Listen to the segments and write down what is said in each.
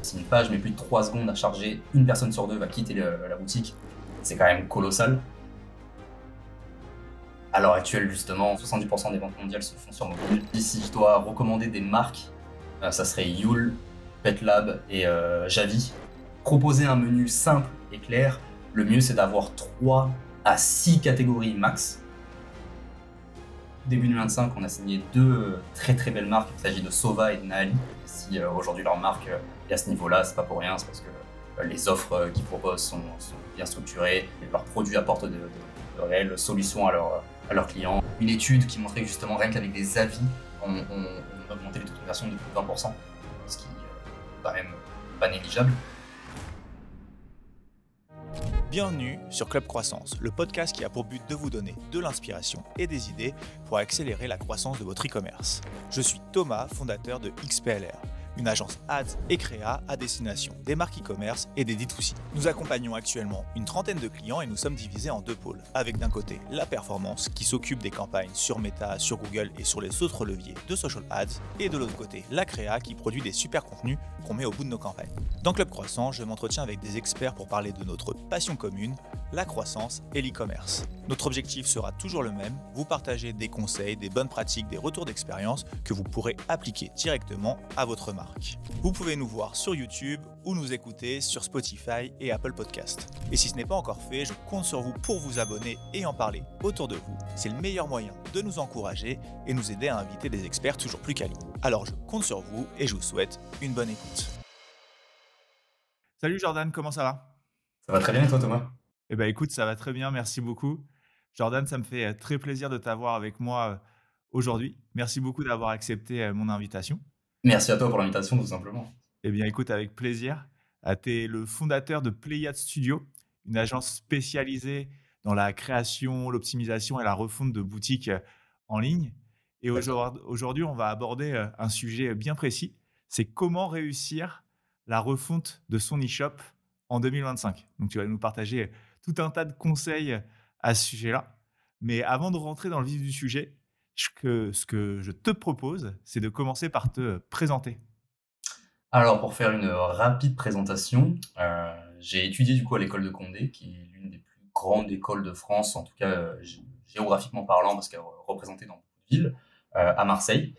Si une page met plus de 3 secondes à charger, une personne sur deux va quitter la boutique. C'est quand même colossal. À l'heure actuelle, justement, 70% des ventes mondiales se font sur mobile. Si je dois recommander des marques, ça serait Yule, PetLab et Javi. Proposer un menu simple et clair, le mieux c'est d'avoir 3 à 6 catégories max. Début 2025, on a signé 2 très très belles marques. Il s'agit de Sova et de Naali. Si aujourd'hui leur marque est à ce niveau-là, c'est pas pour rien, c'est parce que les offres qu'ils proposent sont bien structurées et leurs produits apportent de réelles solutions à leurs clients. Une étude qui montrait que justement rien qu'avec des avis, on augmentait les taux de conversion de plus de 20%, ce qui est quand même pas négligeable. Bienvenue sur Club Croissance, le podcast qui a pour but de vous donner de l'inspiration et des idées pour accélérer la croissance de votre e-commerce. Je suis Thomas, fondateur de XPLR, une agence ads et créa à destination des marques e-commerce et des D2C. Nous accompagnons actuellement une trentaine de clients et nous sommes divisés en 2 pôles, avec d'un côté la performance qui s'occupe des campagnes sur Meta, sur Google et sur les autres leviers de social ads, et de l'autre côté la créa qui produit des super contenus qu'on met au bout de nos campagnes. Dans Club Croissance, je m'entretiens avec des experts pour parler de notre passion commune, la croissance et l'e-commerce. Notre objectif sera toujours le même, vous partager des conseils, des bonnes pratiques, des retours d'expérience que vous pourrez appliquer directement à votre marque. Vous pouvez nous voir sur YouTube ou nous écouter sur Spotify et Apple Podcast. Et si ce n'est pas encore fait, je compte sur vous pour vous abonner et en parler autour de vous. C'est le meilleur moyen de nous encourager et nous aider à inviter des experts toujours plus quali. Alors je compte sur vous et je vous souhaite une bonne écoute. Salut Jordan, comment ça va? Ça va très bien et toi Thomas? Eh bien écoute, ça va très bien, merci beaucoup. Jordan, ça me fait très plaisir de t'avoir avec moi aujourd'hui. Merci beaucoup d'avoir accepté mon invitation. Merci à toi pour l'invitation tout simplement. Eh bien écoute, avec plaisir. Tu es le fondateur de Pléiade Studio, une agence spécialisée dans la création, l'optimisation et la refonte de boutiques en ligne. Et aujourd'hui, on va aborder un sujet bien précis, c'est comment réussir la refonte de son e-shop en 2025. Donc tu vas nous partager tout un tas de conseils à ce sujet-là. Mais avant de rentrer dans le vif du sujet, ce que je te propose, c'est de commencer par te présenter. Alors pour faire une rapide présentation, j'ai étudié du coup à l'école de Condé, qui est l'une des plus grandes écoles de France, en tout cas géographiquement parlant, parce qu'elle est représentée dans beaucoup de villes, à Marseille.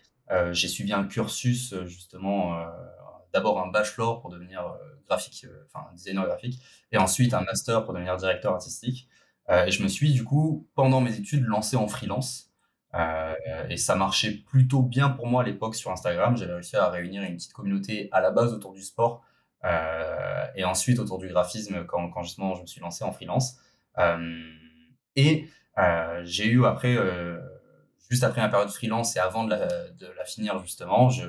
J'ai suivi un cursus justement, d'abord un bachelor pour devenir designer graphique, et ensuite un master pour devenir directeur artistique. Et je me suis du coup, pendant mes études, lancé en freelance. Et ça marchait plutôt bien pour moi à l'époque sur Instagram. J'avais réussi à réunir une petite communauté à la base autour du sport et ensuite autour du graphisme quand justement je me suis lancé en freelance. J'ai eu après, juste après ma période freelance et avant de la finir justement, je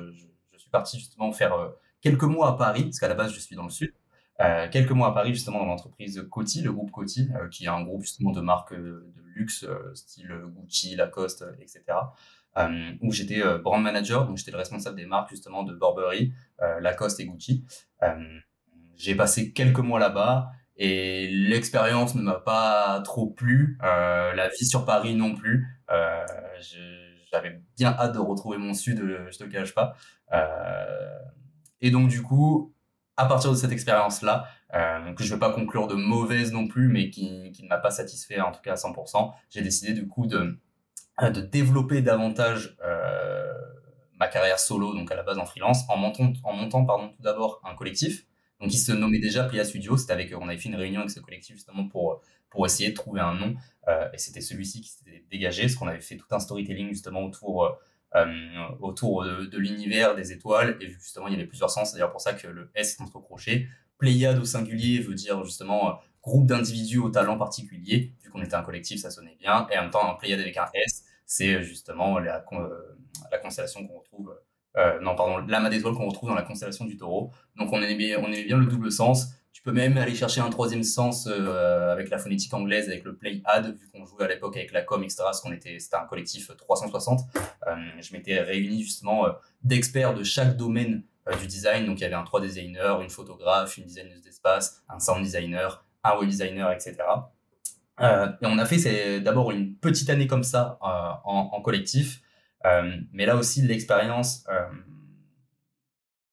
suis parti justement faire quelques mois à Paris, parce qu'à la base je suis dans le sud. Quelques mois à Paris justement dans l'entreprise Coty, le groupe Coty, qui est un groupe justement de marques de luxe style Gucci, Lacoste, etc. Où j'étais brand manager, donc j'étais le responsable des marques justement de Burberry, Lacoste et Gucci. J'ai passé quelques mois là-bas et l'expérience ne m'a pas trop plu, la vie sur Paris non plus. J'avais bien hâte de retrouver mon sud, je te le cache pas. Et donc du coup, à partir de cette expérience-là, que je ne vais pas conclure de mauvaise non plus, mais qui ne m'a pas satisfait en tout cas à 100%, j'ai décidé du coup de développer davantage ma carrière solo, donc à la base en freelance, en montant tout d'abord un collectif, donc qui se nommait déjà Pléiade Studio. On avait fait une réunion avec ce collectif justement pour essayer de trouver un nom, et c'était celui-ci qui s'était dégagé, parce qu'on avait fait tout un storytelling justement autour de l'univers des étoiles, et vu que justement il y avait plusieurs sens, c'est d'ailleurs pour ça que le S est entre crochets. Pléiade au singulier veut dire justement groupe d'individus au talent particulier, vu qu'on était un collectif ça sonnait bien, et en même temps un Pléiade avec un S, c'est justement la constellation qu'on retrouve, l'amas d'étoiles qu'on retrouve dans la constellation du Taureau. Donc on aimait bien le double sens. Tu peux même aller chercher un troisième sens avec la phonétique anglaise, avec le Pléiade, vu qu'on jouait à l'époque avec la com, etc. Parce c'était un collectif 360. Je m'étais réuni justement d'experts de chaque domaine du design. Donc il y avait un 3D designer, une photographe, une designeuse d'espace, un sound designer, un web designer, etc. Et on a fait d'abord une petite année comme ça en collectif. Mais là aussi, l'expérience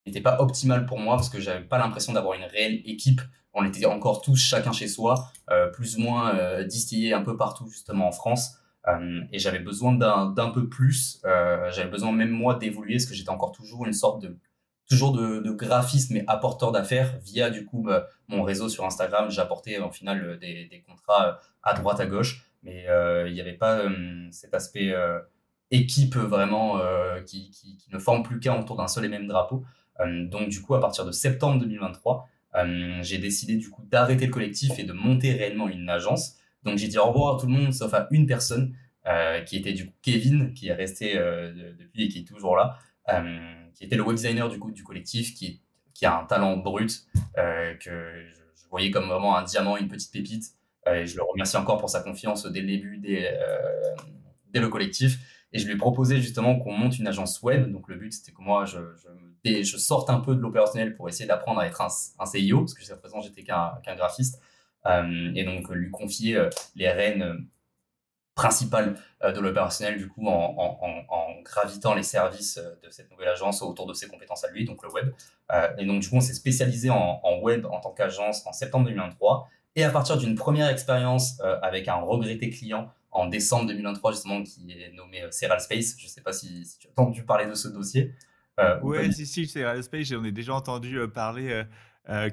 n'était pas optimal pour moi parce que j'avais pas l'impression d'avoir une réelle équipe. On était encore tous chacun chez soi, plus ou moins distillés un peu partout justement en France. Et j'avais besoin d'un peu plus. J'avais besoin même moi d'évoluer parce que j'étais encore toujours une sorte de graphiste mais apporteur d'affaires via du coup mon réseau sur Instagram. J'apportais au final des contrats à droite à gauche, mais il n'y avait pas cet aspect équipe vraiment qui ne forme plus qu'un autour d'un seul et même drapeau. Donc du coup à partir de septembre 2023, j'ai décidé du coup d'arrêter le collectif et de monter réellement une agence. Donc j'ai dit au revoir à tout le monde sauf à une personne qui était du coup Kevin, qui est resté depuis et qui est toujours là, qui était le web designer du coup du collectif, qui a un talent brut que je voyais comme vraiment un diamant, une petite pépite. Et je le remercie encore pour sa confiance dès le début, dès le collectif. Et je lui ai proposé justement qu'on monte une agence web. Donc le but, c'était que moi, je sorte un peu de l'opérationnel pour essayer d'apprendre à être un CIO, parce que jusqu'à présent, j'étais qu'un graphiste. Et donc lui confier les rênes principales de l'opérationnel, du coup, en gravitant les services de cette nouvelle agence autour de ses compétences à lui, donc le web. Et donc, du coup, on s'est spécialisé en web en tant qu'agence en septembre 2023. Et à partir d'une première expérience avec un regretté client en décembre 2023, justement, qui est nommé Ceral Space. Je ne sais pas si tu as entendu parler de ce dossier. Ouais, si, c'est Aerospace, j'en ai déjà entendu parler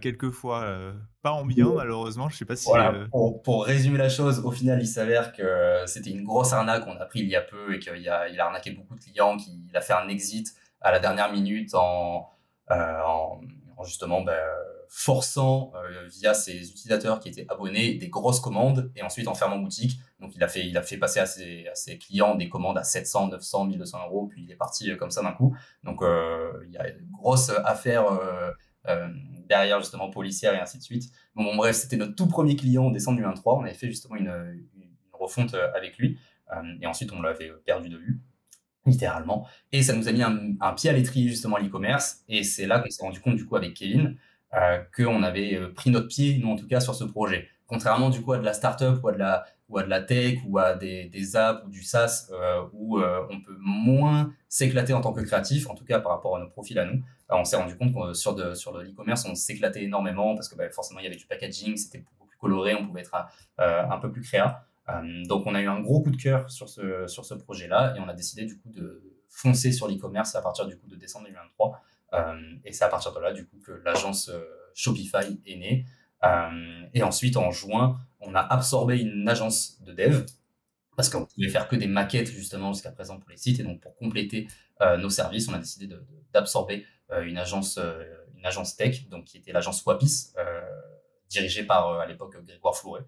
quelques fois, pas en bien malheureusement, je sais pas si... Voilà, pour résumer la chose, au final, il s'avère que c'était une grosse arnaque qu'on a pris il y a peu et qu'il a arnaqué beaucoup de clients, qu'il a fait un exit à la dernière minute en justement forçant via ses utilisateurs qui étaient abonnés des grosses commandes et ensuite en fermant boutique. Donc il a fait passer à ses clients des commandes à 700, 900, 1200 euros, puis il est parti comme ça d'un coup. Donc il y a une grosse affaire derrière justement policière et ainsi de suite. Bon, bref, c'était notre tout premier client en décembre 2023. On avait fait justement une refonte avec lui. Et ensuite, on l'avait perdu de vue, littéralement. Et ça nous a mis un pied à l'étrier justement à l'e-commerce. Et c'est là qu'on s'est rendu compte du coup avec Kevin qu'on avait pris notre pied, nous en tout cas, sur ce projet. Contrairement du coup à de la startup ou à de la tech ou à des apps ou du SaaS où on peut moins s'éclater en tant que créatif, en tout cas par rapport à nos profils à nous. On s'est rendu compte que sur de l'e-commerce, on s'éclatait énormément parce que forcément, il y avait du packaging, c'était beaucoup plus coloré, on pouvait être un peu plus créa. Donc, on a eu un gros coup de cœur sur ce projet-là et on a décidé du coup de foncer sur l'e-commerce à partir du coup de décembre 2023. Et c'est à partir de là du coup que l'agence Shopify est née. Et ensuite, en juin, on a absorbé une agence de dev parce qu'on pouvait faire que des maquettes justement jusqu'à présent pour les sites. Et donc, pour compléter nos services, on a décidé d'absorber une agence tech, donc qui était l'agence Wapis, dirigée par à l'époque Grégoire Flouret.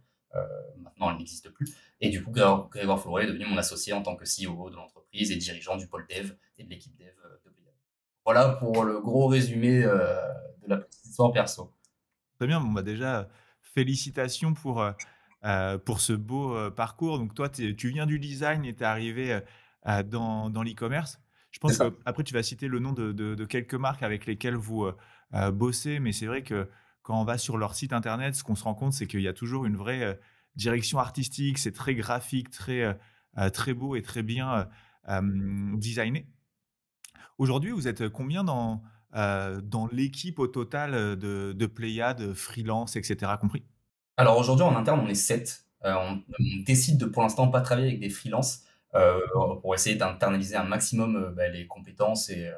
Maintenant, elle n'existe plus. Et du coup, Grégoire Flouret est devenu mon associé en tant que CEO de l'entreprise et dirigeant du pôle dev et de l'équipe dev de Pléiade. Voilà pour le gros résumé de la petite histoire perso. Très bien, bon bah déjà, félicitations pour ce beau parcours. Donc toi, tu viens du design et tu es arrivé dans l'e-commerce. Je C'est pense ça. qu'après, tu vas citer le nom de quelques marques avec lesquelles vous bossez, mais c'est vrai que quand on va sur leur site internet, ce qu'on se rend compte, c'est qu'il y a toujours une vraie direction artistique, c'est très graphique, très beau et très bien designé. Aujourd'hui, vous êtes combien dans l'équipe au total de Pléiade, freelance, etc. compris? Alors aujourd'hui, en interne, on est 7. On décide de, pour l'instant, pas travailler avec des freelances pour essayer d'internaliser un maximum les compétences et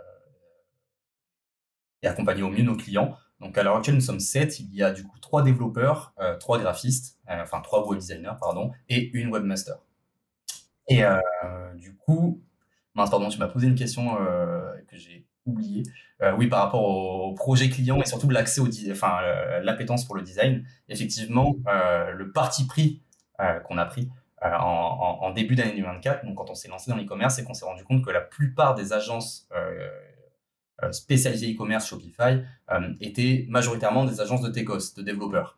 accompagner au mieux nos clients. Donc à l'heure actuelle, nous sommes 7. Il y a du coup 3 développeurs, 3 graphistes, enfin 3 web designers, pardon, et une webmaster. Et du coup, mince, pardon, tu m'as posé une question que j'ai oubliée. Oui, par rapport au projet client et surtout l'accès enfin l'appétence pour le design. Effectivement, le parti pris qu'on a pris en début d'année 2024, donc quand on s'est lancé dans l'e-commerce, c'est qu'on s'est rendu compte que la plupart des agences spécialisées e-commerce Shopify étaient majoritairement des agences de techos, de développeurs.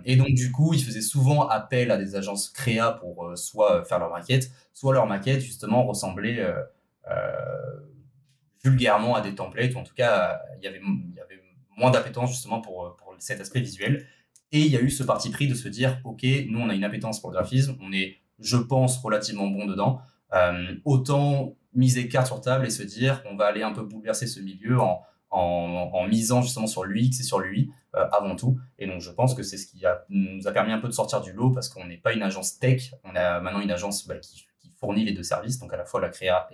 Et donc, du coup, ils faisaient souvent appel à des agences créa pour soit faire leur maquette, soit leur maquette, justement, ressemblait vulgairement à des templates, ou en tout cas, il y avait moins d'appétence, justement, pour cet aspect visuel. Et il y a eu ce parti pris de se dire, OK, nous, on a une appétence pour le graphisme, on est, je pense, relativement bon dedans. Autant miser carte sur table et se dire qu'on va aller un peu bouleverser ce milieu en en misant justement sur l'UX et sur l'UI avant tout. Et donc, je pense que c'est ce qui nous a permis un peu de sortir du lot parce qu'on n'est pas une agence tech, on a maintenant une agence qui fournit les deux services, donc à la fois la créa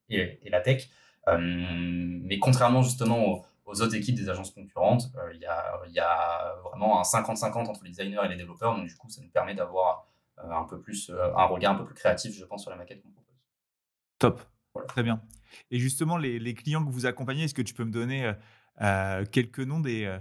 et la tech. Mais contrairement justement aux autres équipes des agences concurrentes, il y a vraiment un 50-50 entre les designers et les développeurs. Donc, du coup, ça nous permet d'avoir un peu plus, un regard un peu plus créatif, je pense, sur la maquette qu'on propose. Top, Voilà. très bien. Et justement, les clients que vous accompagnez, est-ce que tu peux me donner quelques noms des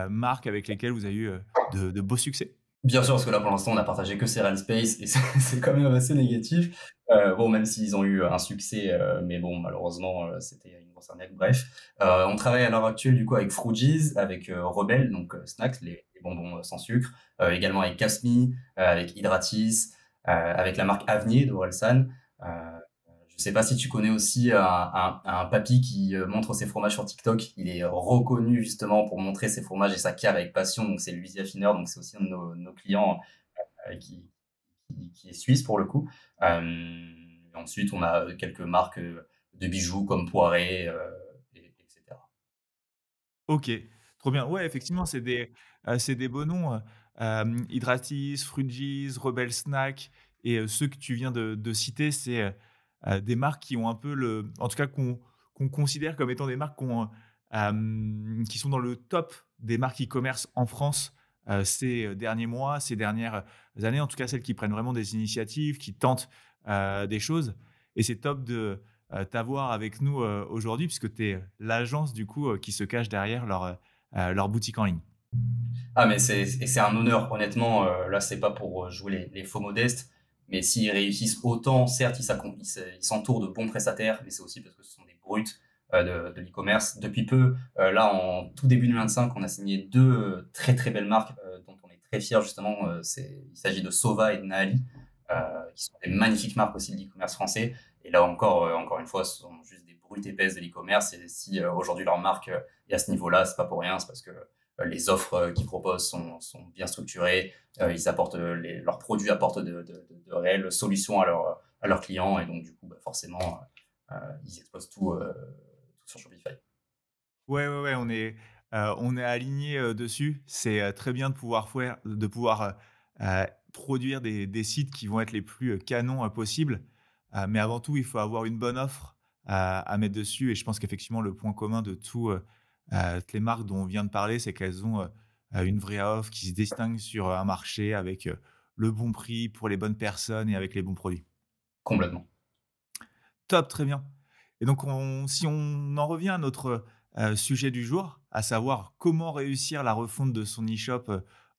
marques avec lesquelles vous avez eu de beaux succès? Bien sûr, parce que là, pour l'instant, on a partagé que Serial Space et c'est quand même assez négatif. Bon, même s'ils ont eu un succès, mais bon, malheureusement, c'était une grosse arnaque. Bref, on travaille à l'heure actuelle, du coup, avec Fruities, avec Rebelle, donc Snacks, les bonbons sans sucre, également avec Casmi, avec Hydratis, avec la marque Avenir d'Orelsan. Je sais pas si tu connais aussi un papy qui montre ses fromages sur TikTok. Il est reconnu justement pour montrer ses fromages et sa cave avec passion. Donc, c'est Louis Affineur. Donc, c'est aussi un de nos clients qui est suisse pour le coup. Ensuite, on a quelques marques de bijoux comme Poiré, etc. Ok, trop bien. Ouais, effectivement, c'est des beaux noms. Hydratis, Frugis, Rebel Snack et ceux que tu viens de citer, c'est des marques qui ont un peu en tout cas qu'on considère comme étant des marques qui sont dans le top des marques e-commerce en France ces derniers mois, ces dernières années, en tout cas celles qui prennent vraiment des initiatives, qui tentent des choses. Et c'est top de t'avoir avec nous aujourd'hui, puisque tu es l'agence du coup qui se cache derrière leur boutique en ligne. Ah, mais c'est un honneur, honnêtement. Là, c'est pas pour jouer les faux modestes, mais s'ils réussissent autant, certes, ils s'entourent de bons prestataires, mais c'est aussi parce que ce sont des brutes de l'e-commerce. Depuis peu, là, en tout début 2025, on a signé deux très très belles marques dont on est très fiers justement. Il s'agit de Sova et de Naali, qui sont des magnifiques marques aussi de l'e-commerce français. Et là encore une fois, ce sont juste des brutes épaisses de l'e-commerce. Et si aujourd'hui leur marque est à ce niveau-là, c'est pas pour rien, c'est parce que les offres qu'ils proposent sont bien structurées. Ils apportent leurs produits apportent de réelles solutions à leurs clients. Et donc, du coup, forcément, ils exposent tout sur Shopify. Ouais, ouais, ouais, on est aligné dessus. C'est très bien de pouvoir produire des sites qui vont être les plus canons possibles. Mais avant tout, il faut avoir une bonne offre à mettre dessus. Et je pense qu'effectivement, le point commun de toutes les marques dont on vient de parler, c'est qu'elles ont une vraie offre qui se distingue sur un marché avec le bon prix pour les bonnes personnes et avec les bons produits. Complètement. Top, très bien. Et donc, si on en revient à notre sujet du jour, à savoir comment réussir la refonte de son e-shop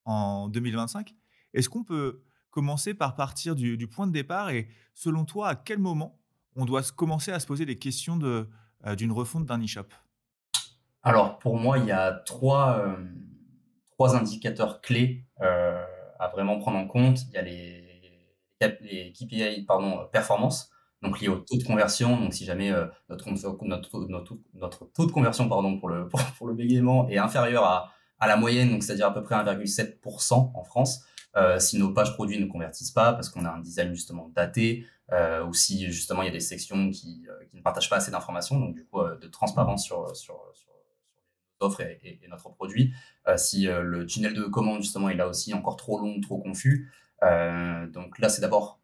en 2025, est-ce qu'on peut commencer par partir du point de départ et selon toi, à quel moment on doit commencer à se poser des questions d'une refonte d'un e-shop? Alors, pour moi, il y a trois indicateurs clés à vraiment prendre en compte. Il y a les KPI, pardon, performance, donc liés au taux de conversion. Donc, si jamais notre taux de conversion, pardon, pour le bégaiement est inférieur à la moyenne, donc c'est-à-dire à peu près 1,7% en France, si nos pages produits ne convertissent pas parce qu'on a un design justement daté, ou si justement il y a des sections qui ne partagent pas assez d'informations, donc du coup de transparence sur offre et notre produit. Si le tunnel de commande justement est là aussi encore trop long, trop confus. Donc là, c'est d'abord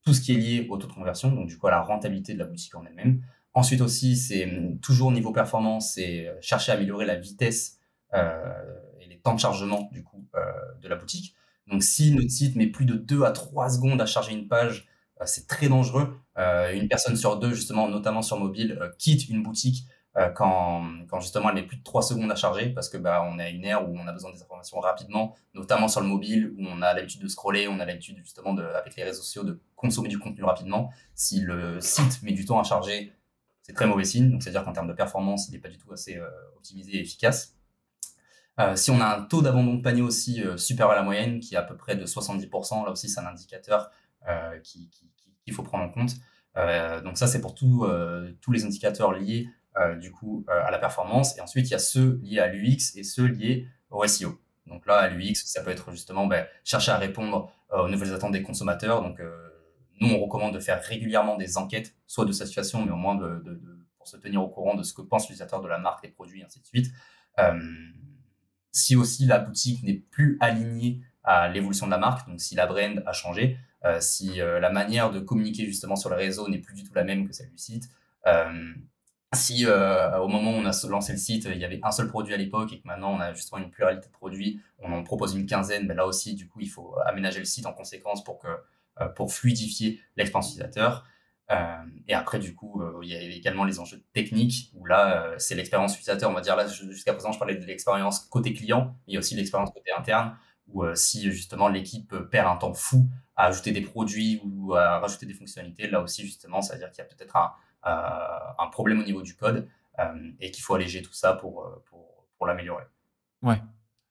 tout ce qui est lié au taux de conversion, donc du coup à la rentabilité de la boutique en elle-même. Ensuite aussi, c'est toujours niveau performance, c'est chercher à améliorer la vitesse et les temps de chargement du coup de la boutique. Donc si notre site met plus de 2 à 3 secondes à charger une page, c'est très dangereux. Une personne sur deux, justement, notamment sur mobile, quitte une boutique quand justement elle met plus de 3 secondes à charger parce que on est à une ère où on a besoin des informations rapidement, notamment sur le mobile où on a l'habitude de scroller, on a l'habitude justement avec les réseaux sociaux de consommer du contenu rapidement. Si le site met du temps à charger, c'est très mauvais signe. Donc c'est-à-dire qu'en termes de performance, il n'est pas du tout assez optimisé et efficace. Si on a un taux d'abandon de panier aussi supérieur à la moyenne, qui est à peu près de 70%, là aussi c'est un indicateur qu'il faut prendre en compte. Donc ça c'est pour tous les indicateurs liés du coup à la performance. Et ensuite il y a ceux liés à l'UX et ceux liés au SEO. Donc là à l'UX ça peut être justement chercher à répondre aux nouvelles attentes des consommateurs. Donc nous on recommande de faire régulièrement des enquêtes, soit de satisfaction mais au moins pour pour se tenir au courant de ce que pense l'utilisateur de la marque, des produits, et ainsi de suite. Euh, Si aussi la boutique n'est plus alignée à l'évolution de la marque, donc si la brand a changé, si la manière de communiquer justement sur les réseaux n'est plus du tout la même que celle du site, euh, si au moment où on a lancé le site, il y avait un seul produit à l'époque et que maintenant on a justement une pluralité de produits, on en propose une quinzaine, mais là aussi, du coup, il faut aménager le site en conséquence pour fluidifier l'expérience utilisateur. Et après, du coup, il y a également les enjeux techniques où là, c'est l'expérience utilisateur. On va dire là, jusqu'à présent, je parlais de l'expérience côté client, mais il y a aussi l'expérience côté interne où si justement l'équipe perd un temps fou à ajouter des produits ou à rajouter des fonctionnalités, là aussi, justement, ça veut dire qu'il y a peut-être un problème au niveau du code et qu'il faut alléger tout ça pour l'améliorer. Ouais.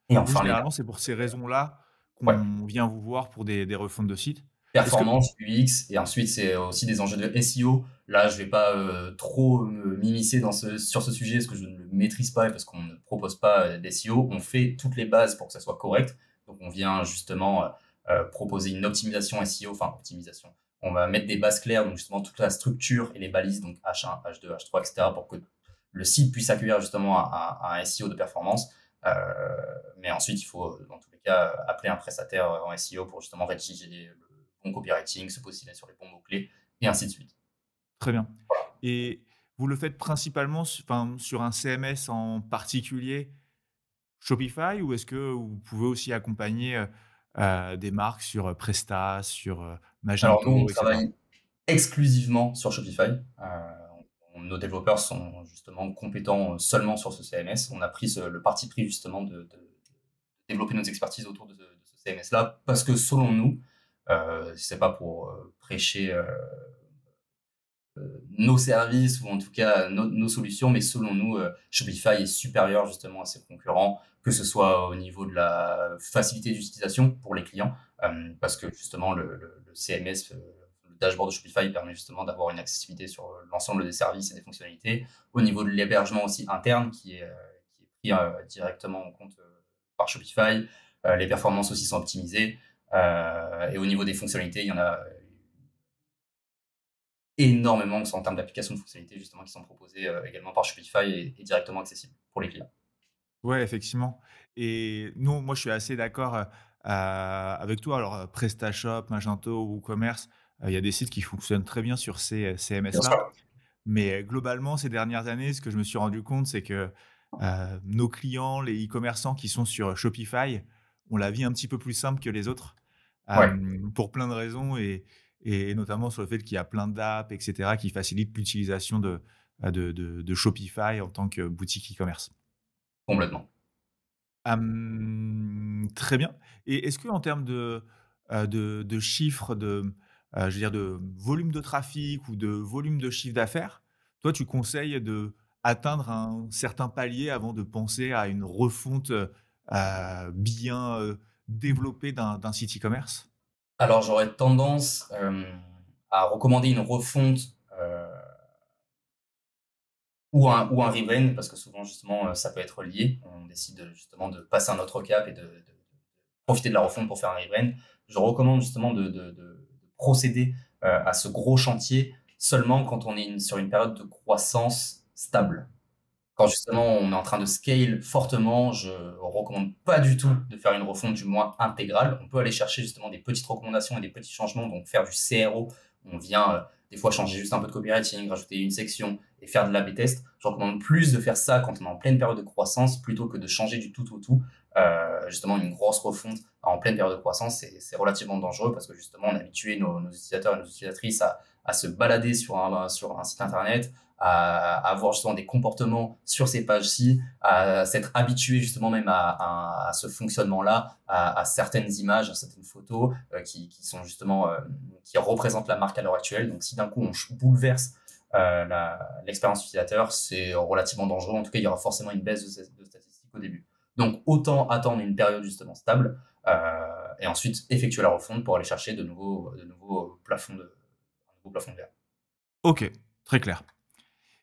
Et Oui, enfin, généralement, c'est pour ces raisons-là ouais, qu'on vient vous voir pour des refontes de sites. Est-ce que performance, UX, et ensuite c'est aussi des enjeux de SEO. Là, je vais pas trop m'immiscer sur ce sujet parce que je ne le maîtrise pas et parce qu'on ne propose pas d'SEO. On fait toutes les bases pour que ça soit correct. Donc, on vient justement proposer une optimisation SEO, enfin optimisation. On va mettre des bases claires, donc justement toute la structure et les balises, donc H1, H2, H3, etc., pour que le site puisse accueillir justement un SEO de performance. Euh, mais ensuite, il faut dans tous les cas appeler un prestataire en SEO pour justement rédiger le bon copywriting, se positionner sur les bons mots-clés, et ainsi de suite. très bien. Et vous le faites principalement sur un CMS en particulier, Shopify, ou est-ce que vous pouvez aussi accompagner, des marques sur, Presta, sur, Alors, nous, on Magento et cetera? travaille exclusivement sur Shopify. Nos développeurs sont justement compétents seulement sur ce CMS. On a pris le parti pris justement de développer nos expertises autour de ce CMS-là parce que selon nous, c'est pas pour prêcher nos services ou en tout cas nos solutions, mais selon nous, Shopify est supérieur justement à ses concurrents, que ce soit au niveau de la facilité d'utilisation pour les clients, parce que justement le CMS, le dashboard de Shopify permet justement d'avoir une accessibilité sur l'ensemble des services et des fonctionnalités, au niveau de l'hébergement aussi interne qui est pris directement en compte par Shopify, les performances aussi sont optimisées, et au niveau des fonctionnalités, il y en a énormément, que ce soit en termes d'applications de fonctionnalités justement qui sont proposées également par Shopify et directement accessibles pour les clients. Ouais, effectivement. Et non, moi, je suis assez d'accord, avec toi. Alors, PrestaShop, Magento, WooCommerce, il y a des sites qui fonctionnent très bien sur ces, Bien sûr. CMS-là. Mais, globalement, ces dernières années, ce que je me suis rendu compte, c'est que, nos clients, les e-commerçants qui sont sur Shopify, ont la vie un petit peu plus simple que les autres, Ouais, pour plein de raisons, et notamment sur le fait qu'il y a plein d'apps et cetera qui facilitent l'utilisation de Shopify en tant que boutique e-commerce. complètement. Très bien. Et est-ce qu'en termes de chiffres, je veux dire, de volume de trafic ou de volume de chiffre d'affaires, toi, tu conseilles d'atteindre un certain palier avant de penser à une refonte, bien, développée d'un site e-commerce? Alors j'aurais tendance à recommander une refonte euh, ou un rebrand, parce que souvent justement ça peut être lié. On décide justement de passer un autre cap et de profiter de la refonte pour faire un rebrand. Je recommande justement de procéder à ce gros chantier seulement quand on est sur une période de croissance stable. Quand justement on est en train de scale fortement, je recommande pas du tout de faire une refonte du moins intégrale. On peut aller chercher justement des petites recommandations et des petits changements, donc faire du CRO. On vient des fois changer juste un peu de copywriting, rajouter une section et faire de l'A/B test. Je recommande plus de faire ça quand on est en pleine période de croissance plutôt que de changer du tout au tout. Justement, une grosse refonte en pleine période de croissance, c'est relativement dangereux parce que justement on a habitué nos utilisateurs et nos utilisatrices à se balader sur un site internet, à avoir justement des comportements sur ces pages-ci, à s'être habitué justement même à ce fonctionnement-là, à certaines images, à certaines photos qui sont justement qui représentent la marque à l'heure actuelle. Donc si d'un coup on bouleverse l'expérience utilisateur, c'est relativement dangereux. En tout cas, il y aura forcément une baisse de statistiques au début. Donc autant attendre une période justement stable et ensuite effectuer la refonte pour aller chercher de nouveaux plafonds un nouveau plafond de verre. OK, très clair.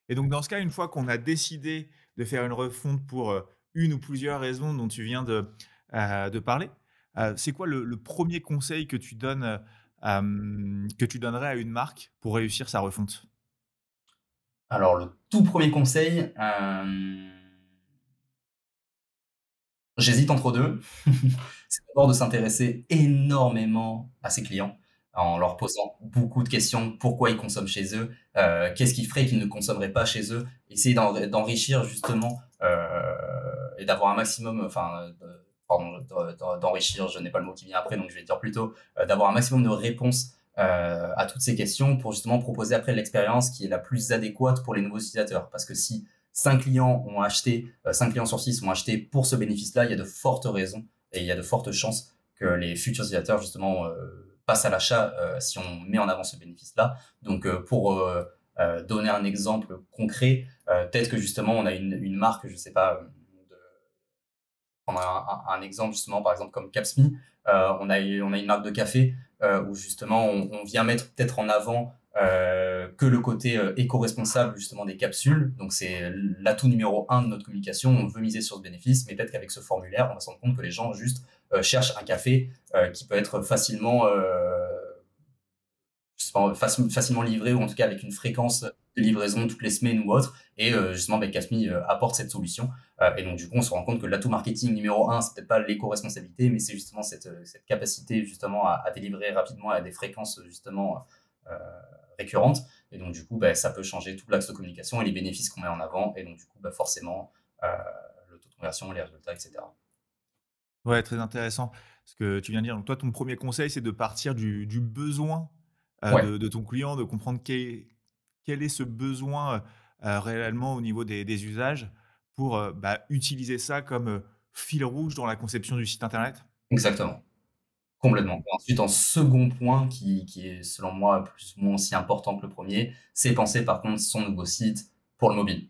Et donc dans ce cas, une fois qu'on a décidé de faire une refonte pour, une ou plusieurs raisons dont tu viens de parler, c'est quoi le 1er conseil que tu donnes, que tu donnerais à une marque pour réussir sa refonte? Alors le tout premier conseil, j'hésite entre 2. C'est d'abord de s'intéresser énormément à ses clients, en leur posant beaucoup de questions. Pourquoi ils consomment chez eux? Qu'est-ce qui ferait qu'ils ne consommeraient pas chez eux? Essayer d'enrichir justement, et d'avoir un maximum, enfin, pardon, d'enrichir, je n'ai pas le mot qui vient après, donc je vais dire plutôt, d'avoir un maximum de réponses, à toutes ces questions pour justement proposer après l'expérience qui est la plus adéquate pour les nouveaux utilisateurs. Parce que si 5 clients ont acheté, 5 clients sur 6 ont acheté pour ce bénéfice-là, il y a de fortes raisons et il y a de fortes chances que les futurs utilisateurs justement passent à l'achat si on met en avant ce bénéfice-là. Donc pour donner un exemple concret, peut-être que justement on a une marque, je sais pas, prendre un exemple justement par exemple comme Capsme, on a une marque de café où justement on vient mettre peut-être en avant que le côté éco-responsable justement des capsules. Donc c'est l'atout numéro 1 de notre communication. On veut miser sur ce bénéfice, mais peut-être qu'avec ce formulaire, on va se rendre compte que les gens juste cherchent un café qui peut être facilement, je sais pas, facilement livré, ou en tout cas avec une fréquence de livraison toutes les semaines ou autre. Et justement, Casme apporte cette solution. Et donc du coup, on se rend compte que l'atout marketing numéro 1, c'est peut-être pas l'éco-responsabilité, mais c'est justement cette capacité justement à délivrer rapidement à des fréquences justement euh, récurrentes. Et donc, du coup, ça peut changer tout l'axe de communication et les bénéfices qu'on met en avant. Et donc, du coup, forcément, euh, le taux de conversion, les résultats, etc. Ouais, très intéressant ce que tu viens de dire. Donc toi, ton premier conseil, c'est de partir du besoin, Ouais, de ton client, de comprendre quel est ce besoin, réellement au niveau des usages pour, utiliser ça comme, fil rouge dans la conception du site internet? exactement. Complètement. Et ensuite, en second point, qui est selon moi plus ou moins aussi important que le premier, c'est penser par contre son nouveau site pour le mobile.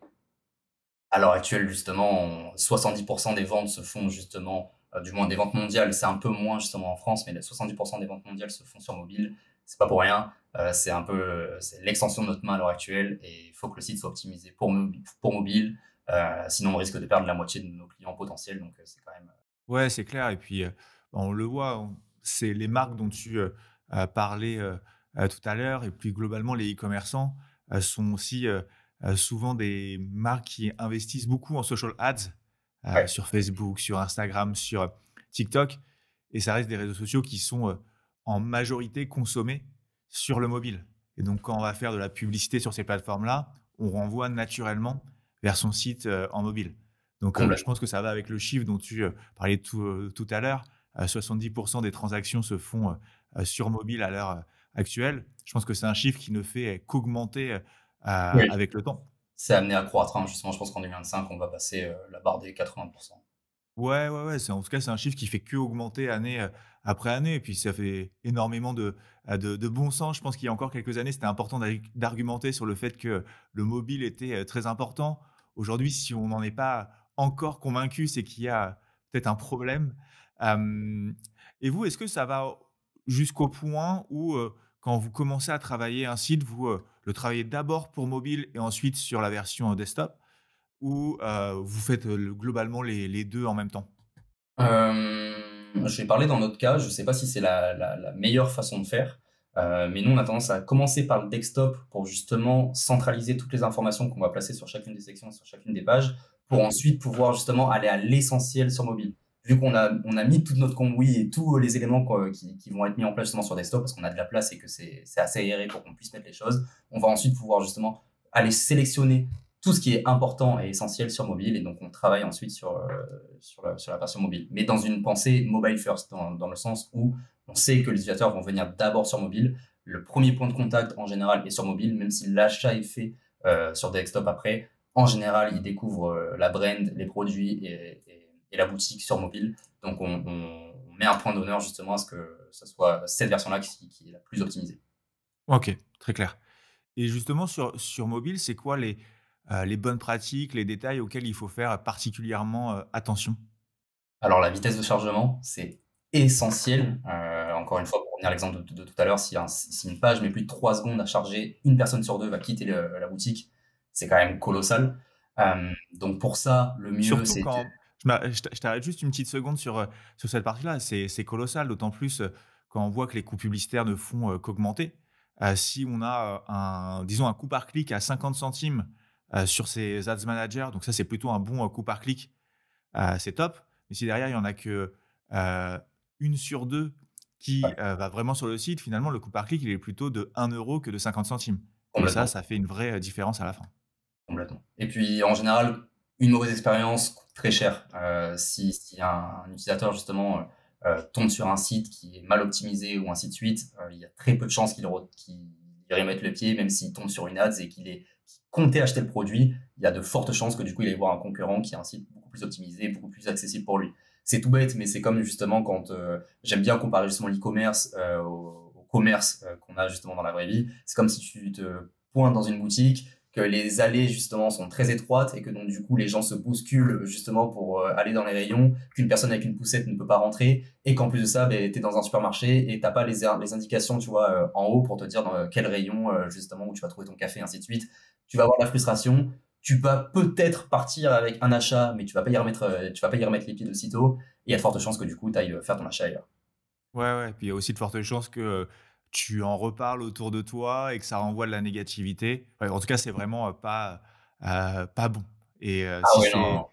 À l'heure actuelle, justement, 70% des ventes se font justement, du moins des ventes mondiales, c'est un peu moins justement en France, mais 70% des ventes mondiales se font sur mobile. C'est pas pour rien. C'est un peu, c'est l'extension de notre main à l'heure actuelle, et il faut que le site soit optimisé pour mobile. Sinon on risque de perdre la moitié de nos clients potentiels, donc c'est quand même. Ouais, c'est clair et puis, on le voit, c'est les marques dont tu, parlais, tout à l'heure et puis globalement les e-commerçants, sont aussi, souvent des marques qui investissent beaucoup en social ads, Ouais, sur Facebook, sur Instagram, sur, TikTok et ça reste des réseaux sociaux qui sont, en majorité consommés sur le mobile et donc quand on va faire de la publicité sur ces plateformes-là, on renvoie naturellement vers son site, en mobile. Donc, je complètement. pense que ça va avec le chiffre dont tu, parlais tout à l'heure. 70 des transactions se font, sur mobile à l'heure, actuelle. Je pense que c'est un chiffre qui ne fait qu'augmenter, Oui. avec le temps. C'est amené à croître, hein. Justement, je pense qu'en 2025, on va passer la barre des 80%. Ouais, ouais, ouais, c'est en tout cas, c'est un chiffre qui fait qu'augmenter année, après année et puis ça fait énormément de bon sens. Je pense qu'il y a encore quelques années, c'était important d'argumenter sur le fait que le mobile était, très important. Aujourd'hui, si on n'en est pas encore convaincu, c'est qu'il y a peut-être un problème. Hem Et vous, est-ce que ça va jusqu'au point où, quand vous commencez à travailler un site, vous, le travaillez d'abord pour mobile et ensuite sur la version, desktop? Ou, vous faites, globalement les 2 en même temps? Je vais parler dans notre cas, je ne sais pas si c'est la meilleure façon de faire, mais nous, on a tendance à commencer par le desktop pour justement centraliser toutes les informations qu'on va placer sur chacune des sections, sur chacune des pages, pour ensuite pouvoir justement aller à l'essentiel sur mobile. Vu qu'on a mis toute notre cambouis et tous les éléments qui vont être mis en place justement sur desktop, parce qu'on a de la place et que c'est assez aéré pour qu'on puisse mettre les choses, on va ensuite pouvoir justement aller sélectionner tout ce qui est important et essentiel sur mobile, et donc on travaille ensuite sur la version mobile. Mais dans une pensée mobile first, dans le sens où on sait que les utilisateurs vont venir d'abord sur mobile. Le premier point de contact en général est sur mobile, même si l'achat est fait sur desktop après. En général, ils découvrent la brand, les produits et la boutique sur mobile. Donc on met un point d'honneur justement à ce que ce soit cette version-là qui est la plus optimisée. OK, très clair. Et justement sur mobile, c'est quoi les bonnes pratiques, les détails auxquels il faut faire particulièrement, attention? Alors la vitesse de chargement, c'est essentiel. Encore une fois, pour revenir à l'exemple de tout à l'heure, si une page met plus de 3 secondes à charger, une personne sur 2 va quitter la boutique. C'est quand même colossal. Donc pour ça, le mieux, Surtout c'est de. quand je t'arrête juste une petite seconde sur cette partie-là. C'est colossal, d'autant plus, quand on voit que les coûts publicitaires ne font, qu'augmenter. si on a disons un coût par clic à 50 centimes sur ces Ads Manager, donc ça c'est plutôt un bon coût par clic, c'est top. Mais si derrière il y en a que 1 sur 2 qui Ouais, va vraiment sur le site, finalement le coût par clic il est plutôt de 1 € que de 50 centimes. Et complètement. ça fait une vraie différence à la fin. Complètement. Et puis, en général, une mauvaise expérience coûte très cher. Si un utilisateur, justement, tombe sur un site qui est mal optimisé ou ainsi de suite, il y a très peu de chances qu'il y remette le pied, même s'il tombe sur une ads et qu'il comptait acheter le produit, il y a de fortes chances que du coup, il aille voir un concurrent qui a un site beaucoup plus optimisé, beaucoup plus accessible pour lui. C'est tout bête, mais c'est comme justement quand j'aime bien comparer justement l'e-commerce au commerce qu'on a justement dans la vraie vie. C'est comme si tu te pointes dans une boutique, que les allées justement sont très étroites et que donc du coup les gens se bousculent justement pour aller dans les rayons, qu'une personne avec une poussette ne peut pas rentrer et qu'en plus de ça, ben, tu es dans un supermarché et t'as pas les indications, tu vois, en haut pour te dire dans quel rayon justement où tu vas trouver ton café, ainsi de suite. Tu vas avoir de la frustration, tu vas peut-être partir avec un achat, mais tu vas pas y remettre les pieds de sitôt et il y a de fortes chances que du coup tu ailles faire ton achat ailleurs. Ouais, ouais, puis il y a aussi de fortes chances que, tu en reparles autour de toi et que ça renvoie de la négativité. Ouais, en tout cas, c'est vraiment, pas bon et Ah ouais, non, non, non.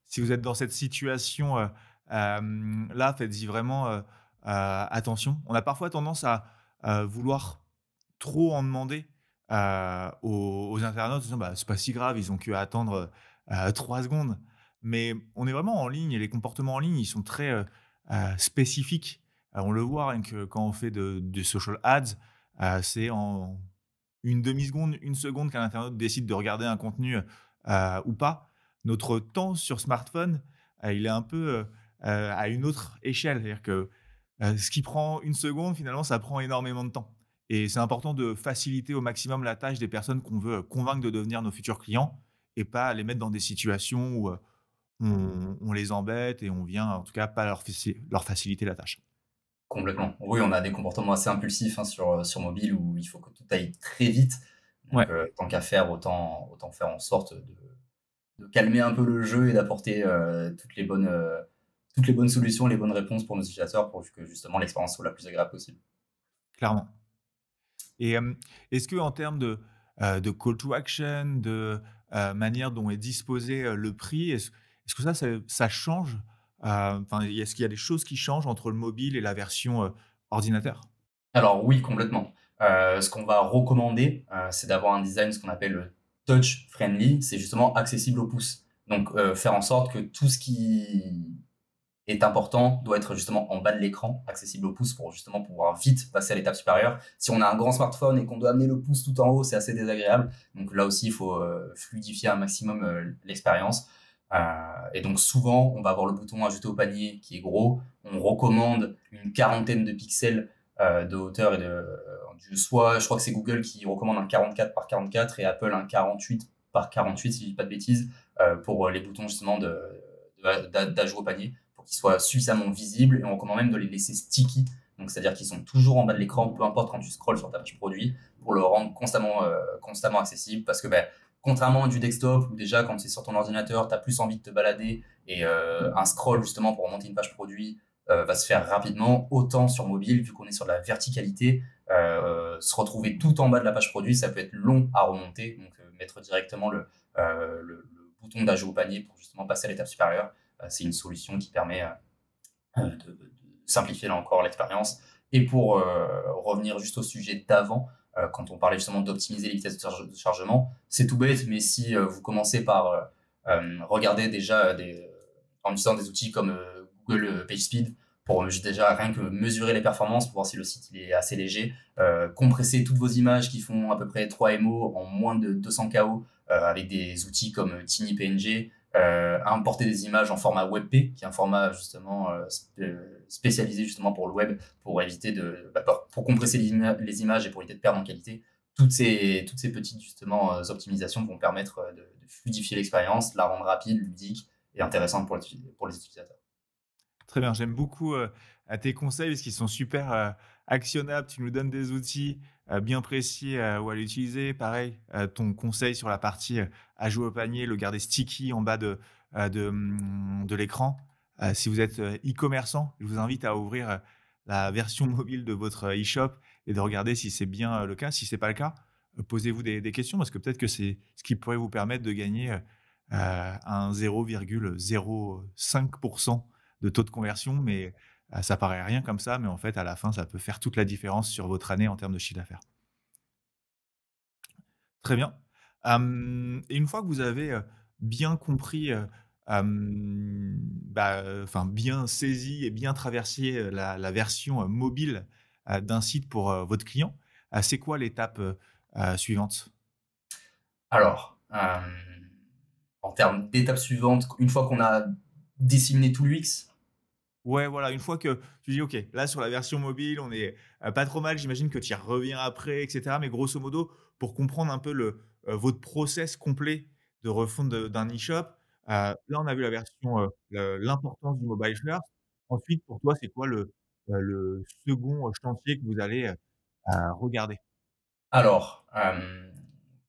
si vous êtes dans cette situation, là, faites-y vraiment, attention. On a parfois tendance à, vouloir trop en demander, aux internautes en disant: «Bah, c'est pas si grave, ils ont qu'à attendre, 3 secondes». Mais on est vraiment en ligne et les comportements en ligne, ils sont très, spécifiques. On le voit rien que quand on fait du social ads, c'est en une demi seconde, une seconde qu'un internaute décide de regarder un contenu, ou pas. Notre temps sur smartphone, il est un peu, à une autre échelle. C'est-à-dire que, ce qui prend une seconde, finalement, ça prend énormément de temps et c'est important de faciliter au maximum la tâche des personnes qu'on veut convaincre de devenir nos futurs clients et pas les mettre dans des situations où, on les embête et on vient, en tout cas, pas leur faciliter la tâche. Complètement. Oui, on a des comportements assez impulsifs hein, sur mobile où il faut que tout aille très vite. Donc, Ouais, tant qu'à faire, autant faire en sorte de calmer un peu le jeu et d'apporter toutes les bonnes solutions, les bonnes réponses pour nos utilisateurs pour que justement l'expérience soit la plus agréable possible. clairement. Et est-ce que en termes de call to action, manière dont est disposé, le prix, est-ce que ça change? Enfin, est-ce qu'il y a des choses qui changent entre le mobile et la version, ordinateur? Alors oui, complètement. Ce qu'on va recommander, c'est d'avoir un design, ce qu'on appelle touch friendly, c'est justement accessible au pouce. Donc, faire en sorte que tout ce qui est important doit être justement en bas de l'écran, accessible au pouce pour justement pouvoir vite passer à l'étape supérieure. Si on a un grand smartphone et qu'on doit amener le pouce tout en haut, c'est assez désagréable. Donc là aussi, il faut fluidifier un maximum l'expérience. Et donc souvent, on va avoir le bouton ajouter au panier qui est gros. On recommande une quarantaine de pixels de hauteur et soit je crois que c'est Google qui recommande un 44 par 44 et Apple un 48 par 48 si je dis pas de bêtises pour les boutons justement d'ajout au panier pour qu'ils soient suffisamment visibles et on recommande même de les laisser sticky, donc c'est-à-dire qu'ils sont toujours en bas de l'écran, peu importe quand tu scrolles sur ta page produit, pour le rendre constamment accessible parce que contrairement à du desktop où déjà quand c'est sur ton ordinateur, tu as plus envie de te balader et un scroll justement pour remonter une page produit va se faire rapidement, autant sur mobile, vu qu'on est sur de la verticalité, se retrouver tout en bas de la page produit, ça peut être long à remonter, donc mettre directement le bouton d'ajout au panier pour justement passer à l'étape supérieure, c'est une solution qui permet de simplifier là encore l'expérience. Et pour revenir juste au sujet d'avant, quand on parlait justement d'optimiser les vitesses de chargement, c'est tout bête, mais si vous commencez par regarder déjà en utilisant des outils comme Google PageSpeed, pour déjà rien que mesurer les performances, pour voir si le site il est assez léger, compresser toutes vos images qui font à peu près 3 MO en moins de 200 KO avec des outils comme TinyPNG, importer des images en format WebP, qui est un format justement spécialisé justement pour le web, pour éviter pour compresser les images et pour éviter de perdre en qualité. Toutes ces petites justement optimisations vont permettre de fluidifier l'expérience, la rendre rapide, ludique et intéressante pour les utilisateurs. Très bien, j'aime beaucoup, tes conseils parce qu'ils sont super, actionnables. Tu nous donnes des outils, bien précis, où à l'utiliser. Pareil, ton conseil sur la partie, à jouer au panier, le garder sticky en bas de l'écran. Si vous êtes, e-commerçant, je vous invite à ouvrir, la version mobile de votre e-shop et de regarder si c'est bien le cas. Si c'est pas le cas, posez-vous des questions parce que peut-être que c'est ce qui pourrait vous permettre de gagner un 0,05 de taux de conversion. Mais ça paraît rien comme ça, mais en fait, à la fin, ça peut faire toute la différence sur votre année en termes de chiffre d'affaires. Très bien. Et une fois que vous avez, bien compris, enfin bien saisi et bien traversé, la version, mobile, d'un site pour, votre client, c'est quoi l'étape, suivante? Alors, en termes d'étapes suivantes, une fois qu'on a disséminé tout l'UX. Ouais, voilà, une fois que tu dis: «OK, là, sur la version mobile, on est, pas trop mal». J'imagine que tu y reviens après et cetera, mais grosso modo, pour comprendre un peu votre process complet de refonte d'un e-shop, là, on a vu la version, l'importance du mobile first. Ensuite, pour toi, c'est quoi le second chantier que vous allez, regarder? Alors,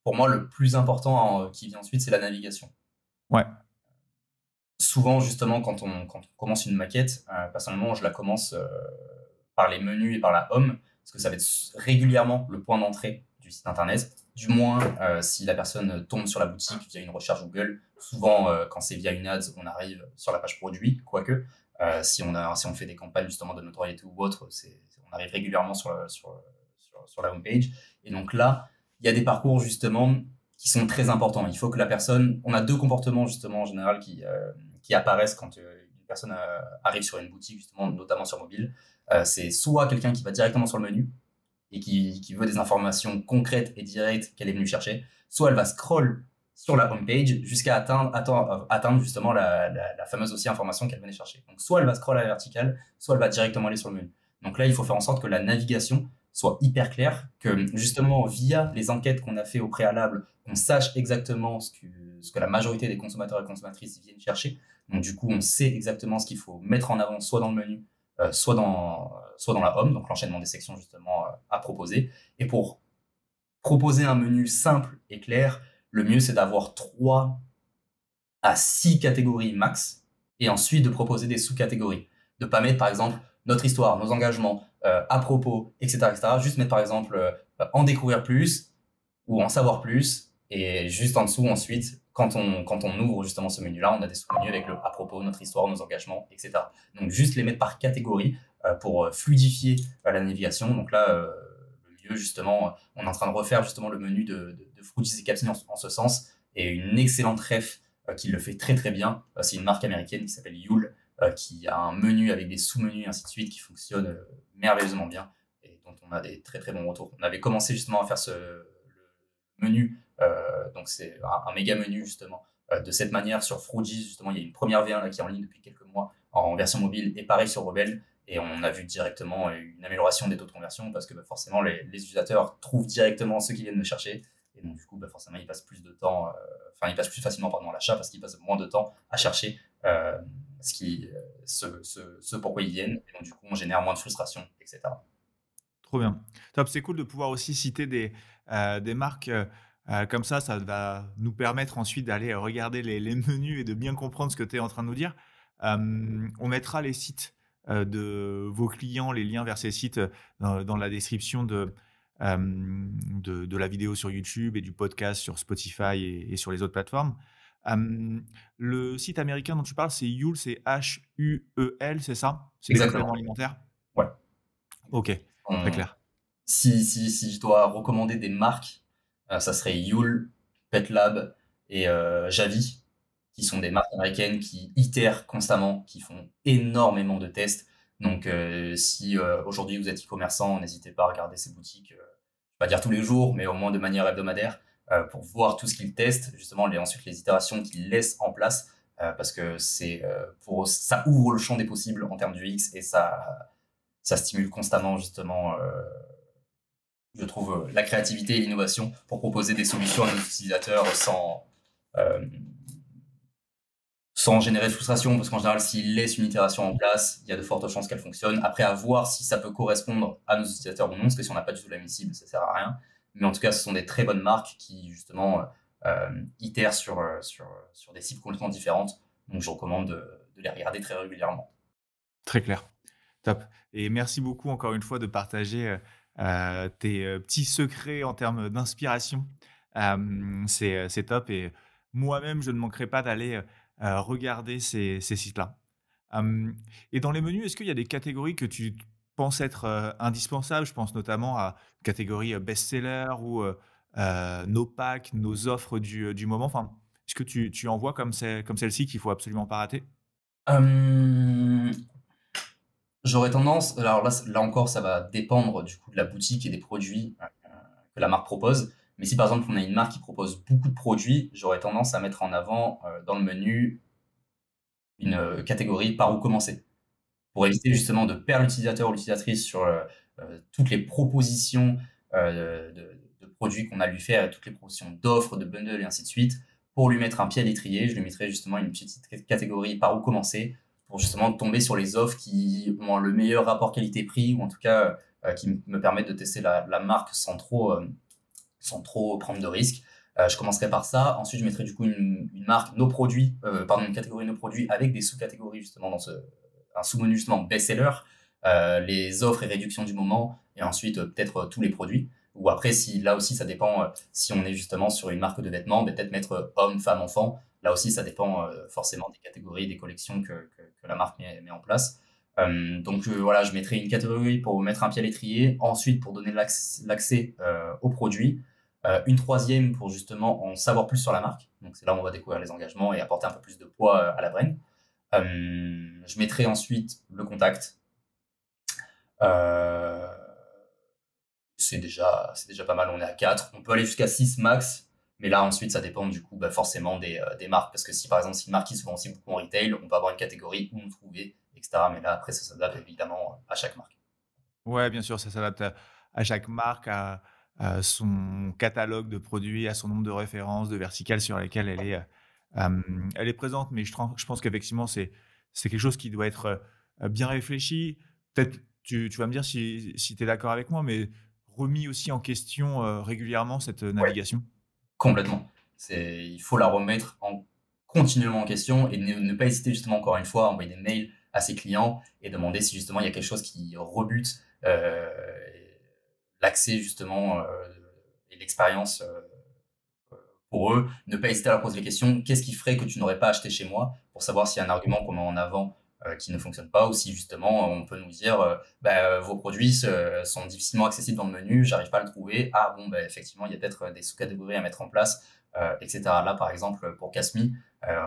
pour moi, le plus important, qui vient ensuite, c'est la navigation. Ouais, Souvent, justement, quand on commence une maquette, personnellement, je la commence, par les menus et par la home, parce que ça va être régulièrement le point d'entrée du site internet. Du moins, si la personne tombe sur la boutique via une recherche Google. Souvent, quand c'est via une ads, on arrive sur la page produit, quoique. Si on fait des campagnes justement de notoriété ou autre, on arrive régulièrement sur la homepage. Et donc là, il y a des parcours justement qui sont très importants. Il faut que la personne, on a deux comportements justement en général qui apparaissent quand une personne arrive sur une boutique, justement, notamment sur mobile. C'est soit quelqu'un qui va directement sur le menu et qui veut des informations concrètes et directes qu'elle est venue chercher, soit elle va scroll sur la homepage jusqu'à atteindre justement la fameuse aussi information qu'elle venait chercher. Donc soit elle va scroll à la verticale, soit elle va directement aller sur le menu. Donc là, il faut faire en sorte que la navigation soit hyper claire, que justement via les enquêtes qu'on a fait au préalable, on sache exactement ce que la majorité des consommateurs et consommatrices viennent chercher. Donc du coup, on sait exactement ce qu'il faut mettre en avant, soit dans le menu, soit dans la home, donc l'enchaînement des sections justement à proposer. Et pour proposer un menu simple et clair, le mieux c'est d'avoir 3 à 6 catégories max, et ensuite de proposer des sous-catégories. De ne pas mettre par exemple notre histoire, nos engagements, à propos, etc., etc. Juste mettre par exemple en découvrir plus ou en savoir plus, et juste en dessous ensuite, quand on ouvre justement ce menu-là, on a des sous-menus avec le à propos, notre histoire, nos engagements, etc. Donc juste les mettre par catégorie pour fluidifier la navigation. Donc là, le mieux justement, on est en train de refaire justement le menu de Fruities et Capsule en ce sens, et une excellente ref qui le fait très très bien. C'est une marque américaine qui s'appelle Yule, qui a un menu avec des sous-menus et ainsi de suite qui fonctionne merveilleusement bien et dont on a des très très bons retours. On avait commencé justement à faire le menu, donc c'est un méga menu justement de cette manière sur Fruities. Justement, il y a une première V1 là, qui est en ligne depuis quelques mois en version mobile, et pareil sur Rebelle, et on a vu directement une amélioration des taux de conversion parce que forcément les utilisateurs trouvent directement ceux qui viennent de chercher, et donc du coup forcément ils passent plus de temps, ils passent plus facilement à l'achat parce qu'ils passent moins de temps à chercher ce pourquoi ils viennent, et donc du coup on génère moins de frustration, etc. trop bien. Top, c'est cool de pouvoir aussi citer des marques, comme ça va nous permettre ensuite d'aller regarder les menus et de bien comprendre ce que tu es en train de nous dire. On mettra les sites, de vos clients, les liens vers ces sites, dans la description de la vidéo sur YouTube et du podcast sur Spotify et sur les autres plateformes. Le site américain dont tu parles, c'est Huel, c'est Huel, c'est ça? C'est des Exactement. compléments alimentaires? Ouais. OK, très On- clair. si je dois recommander des marques, ça serait Yule, PetLab et Javi, qui sont des marques américaines qui itèrent constamment, qui font énormément de tests. Donc, si aujourd'hui vous êtes e-commerçant, n'hésitez pas à regarder ces boutiques, je vais pas dire tous les jours, mais au moins de manière hebdomadaire, pour voir tout ce qu'ils testent, justement, ensuite les itérations qu'ils laissent en place, parce que ça ouvre le champ des possibles en termes du X, et ça stimule constamment, justement, je trouve, la créativité et l'innovation pour proposer des solutions à nos utilisateurs euh, sans générer de frustration, parce qu'en général, s'ils laissent une itération en place, il y a de fortes chances qu'elle fonctionne. Après, à voir si ça peut correspondre à nos utilisateurs ou non, parce que si on n'a pas du tout la même cible, ça sert à rien. Mais en tout cas, ce sont des très bonnes marques qui, justement, itèrent sur des cibles complètement différentes. Donc, je recommande de les regarder très régulièrement. Très clair. Top et merci beaucoup encore une fois de partager, tes petits secrets en termes d'inspiration. C'est top et moi-même, je ne manquerai pas d'aller regarder ces sites-là. Et dans les menus, est-ce qu'il y a des catégories que tu penses être indispensables? Je pense notamment à catégorie best-seller ou nos packs, nos offres du moment. Enfin, est-ce que tu en vois comme celle-ci qu'il faut absolument pas rater? Hem, J'aurais tendance, alors là encore, ça va dépendre du coup de la boutique et des produits que la marque propose. Mais si par exemple on a une marque qui propose beaucoup de produits, j'aurais tendance à mettre en avant dans le menu une catégorie par où commencer. Pour éviter justement de perdre l'utilisateur ou l'utilisatrice sur toutes les propositions de produits qu'on a à lui faire, et toutes les propositions d'offres, de bundles et ainsi de suite. Pour lui mettre un pied à l'étrier, je lui mettrai justement une petite catégorie par où commencer pour justement tomber sur les offres qui ont le meilleur rapport qualité-prix ou en tout cas qui me permettent de tester la marque sans trop prendre de risques. Je commencerai par ça. Ensuite, je mettrai du coup une marque, nos produits, une catégorie nos produits avec des sous-catégories justement dans un sous-menu justement best-seller, les offres et réductions du moment, et ensuite peut-être tous les produits. Ou après, si là aussi ça dépend, si on est justement sur une marque de vêtements, peut-être mettre homme, femme, enfant. Là aussi, ça dépend forcément des catégories, des collections que la marque met en place. Donc voilà, je mettrai une catégorie pour mettre un pied à l'étrier, ensuite pour donner l'accès aux produits, une troisième pour justement en savoir plus sur la marque. Donc c'est là où on va découvrir les engagements et apporter un peu plus de poids à la brand. Je mettrai ensuite le contact. Euh, c'est déjà pas mal, on est à 4. On peut aller jusqu'à 6 max, mais là ensuite ça dépend du coup forcément des marques. Parce que si par exemple c'est une marque qui se vend aussi beaucoup en retail, on peut avoir une catégorie où nous trouver, etc. Mais là après ça s'adapte évidemment à chaque marque. Ouais, bien sûr, ça s'adapte à chaque marque, à son catalogue de produits, à son nombre de références, de verticales sur lesquelles elle est présente. Mais je pense qu'effectivement, c'est quelque chose qui doit être bien réfléchi. Peut-être tu vas me dire si tu es d'accord avec moi, mais remis aussi en question régulièrement cette Ouais, navigation. complètement. Il faut la remettre continuellement en question et ne pas hésiter justement encore une fois à envoyer des mails à ses clients et demander si justement il y a quelque chose qui rebute l'accès justement et l'expérience pour eux. Ne pas hésiter à leur poser les questions. Qu'est-ce qui ferait que tu n'aurais pas acheté chez moi, pour savoir s'il y a un argument qu'on met en avant qui ne fonctionne pas, ou si justement on peut nous dire vos produits sont difficilement accessibles dans le menu, j'arrive pas à le trouver. Ah bon, effectivement, il y a peut-être des sous-catégories à mettre en place, etc. Là, par exemple, pour Casmi,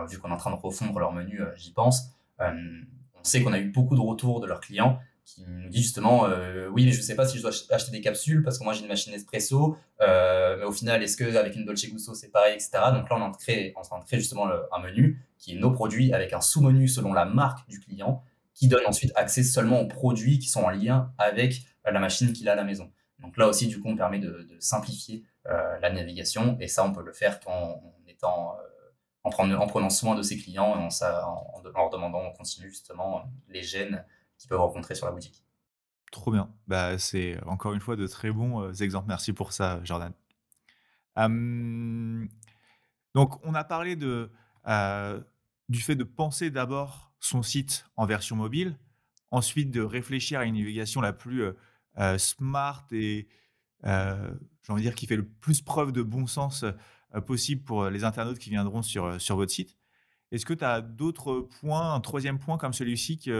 vu qu'on est en train de refondre leur menu, j'y pense. On sait qu'on a eu beaucoup de retours de leurs clients qui nous disent justement oui, mais je sais pas si je dois acheter des capsules parce que moi j'ai une machine espresso, mais au final, est-ce qu'avec une Dolce Gusto, c'est pareil, etc. Donc là, on est en train de créer justement un menu qui est nos produits avec un sous-menu selon la marque du client qui donne ensuite accès seulement aux produits qui sont en lien avec la machine qu'il a à la maison. Donc là aussi, du coup, on permet de simplifier la navigation et ça, on peut le faire en prenant soin de ses clients et en leur demandant en continu justement les gènes qu'ils peuvent rencontrer sur la boutique. Trop bien. Bah, c'est encore une fois de très bons exemples. Merci pour ça, Jordan. Hem, donc on a parlé heu, du fait de penser d'abord son site en version mobile, ensuite de réfléchir à une navigation la plus, smart et j'ai envie de dire qui fait le plus preuve de bon sens, possible pour, les internautes qui viendront sur votre site. Est-ce que tu as d'autres points, un troisième point comme celui-ci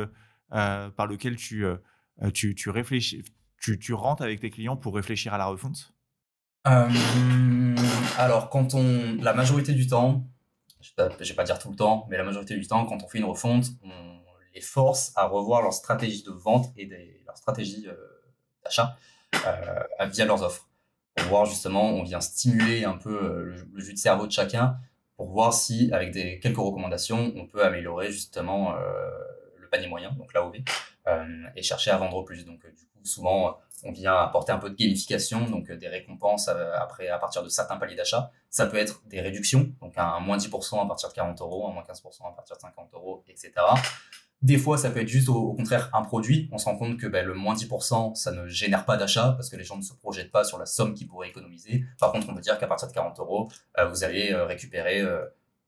par lequel tu réfléchis tu rentres avec tes clients pour réfléchir à la refonte? Euh, alors, la majorité du temps, je vais pas dire tout le temps, mais la majorité du temps, quand on fait une refonte, on les force à revoir leur stratégie de vente et leur stratégie d'achat via leurs offres. Pour voir justement, on vient stimuler un peu le jus de cerveau de chacun pour voir si, avec quelques recommandations, on peut améliorer justement le panier moyen, donc l'AOV, et chercher à vendre plus. Donc, du coup, souvent, on vient apporter un peu de gamification, donc des récompenses après à partir de certains paliers d'achat. Ça peut être des réductions, donc un moins 10% à partir de 40 euros, un moins 15% à partir de 50 euros, etc. Des fois, ça peut être juste au contraire un produit. On se rend compte que le moins 10%, ça ne génère pas d'achat parce que les gens ne se projettent pas sur la somme qu'ils pourraient économiser. Par contre, on peut dire qu'à partir de 40 euros, vous allez récupérer,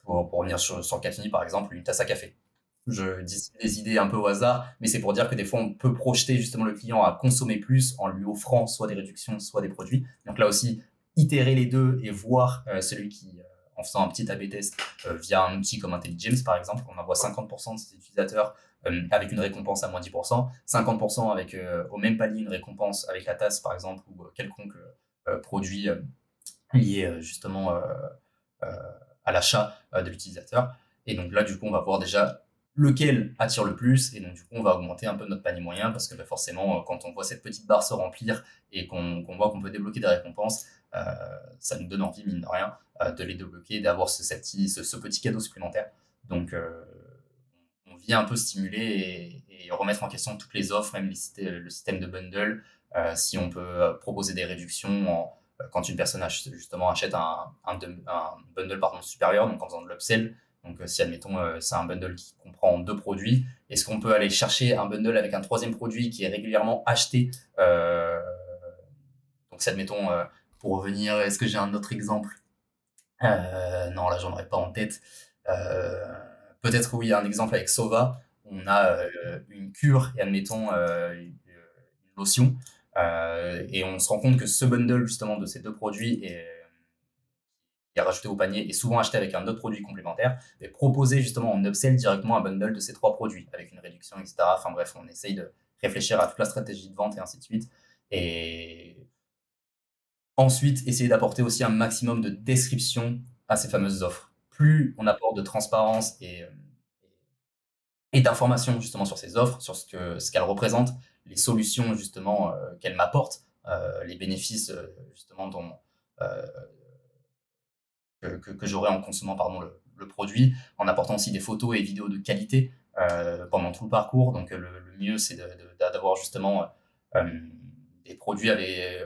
pour revenir sur le cas fini, par exemple, une tasse à café. je dis des idées un peu au hasard, mais c'est pour dire que des fois, on peut projeter justement le client à consommer plus en lui offrant soit des réductions, soit des produits. Donc là aussi, itérer les deux et voir celui qui, en faisant un petit A/B test via un outil comme IntelliGems, par exemple, on envoie 50% de ses utilisateurs avec une récompense à moins 10%, 50% avec au même palier une récompense avec la tasse, par exemple, ou quelconque produit lié justement euh, à l'achat de l'utilisateur. Et donc là, du coup, on va voir déjà lequel attire le plus. Et donc, du coup, on va augmenter un peu notre panier moyen parce que forcément, quand on voit cette petite barre se remplir et qu'on voit qu'on peut débloquer des récompenses, ça nous donne envie, mine de rien, de les débloquer, d'avoir ce petit cadeau supplémentaire. Donc, on vient un peu stimuler et remettre en question toutes les offres, même le système de bundle, si on peut proposer des réductions quand une personne justement achète un bundle pardon, supérieur, donc en faisant de l'upsell. Donc si admettons c'est un bundle qui comprend 2 produits, est-ce qu'on peut aller chercher un bundle avec un troisième produit qui est régulièrement acheté donc si admettons pour revenir, est-ce que j'ai un autre exemple non, là j'en aurais pas en tête. Euh, Peut-être oui, un exemple avec Sova. On a une cure et admettons une lotion. Et on se rend compte que ce bundle justement de ces deux produits est rajouté au panier et souvent acheté avec un autre produit complémentaire, et proposer justement en upsell directement un bundle de ces 3 produits avec une réduction, etc. Enfin bref, on essaye de réfléchir à toute la stratégie de vente et ainsi de suite. Et ensuite, essayer d'apporter aussi un maximum de description à ces fameuses offres. Plus on apporte de transparence et d'informations justement sur ces offres, sur ce qu'elles représentent, les solutions justement qu'elles m'apportent, les bénéfices justement euh, que j'aurai en consommant pardon, le produit, en apportant aussi des photos et vidéos de qualité pendant tout le parcours. Donc le mieux, c'est d'avoir justement des produits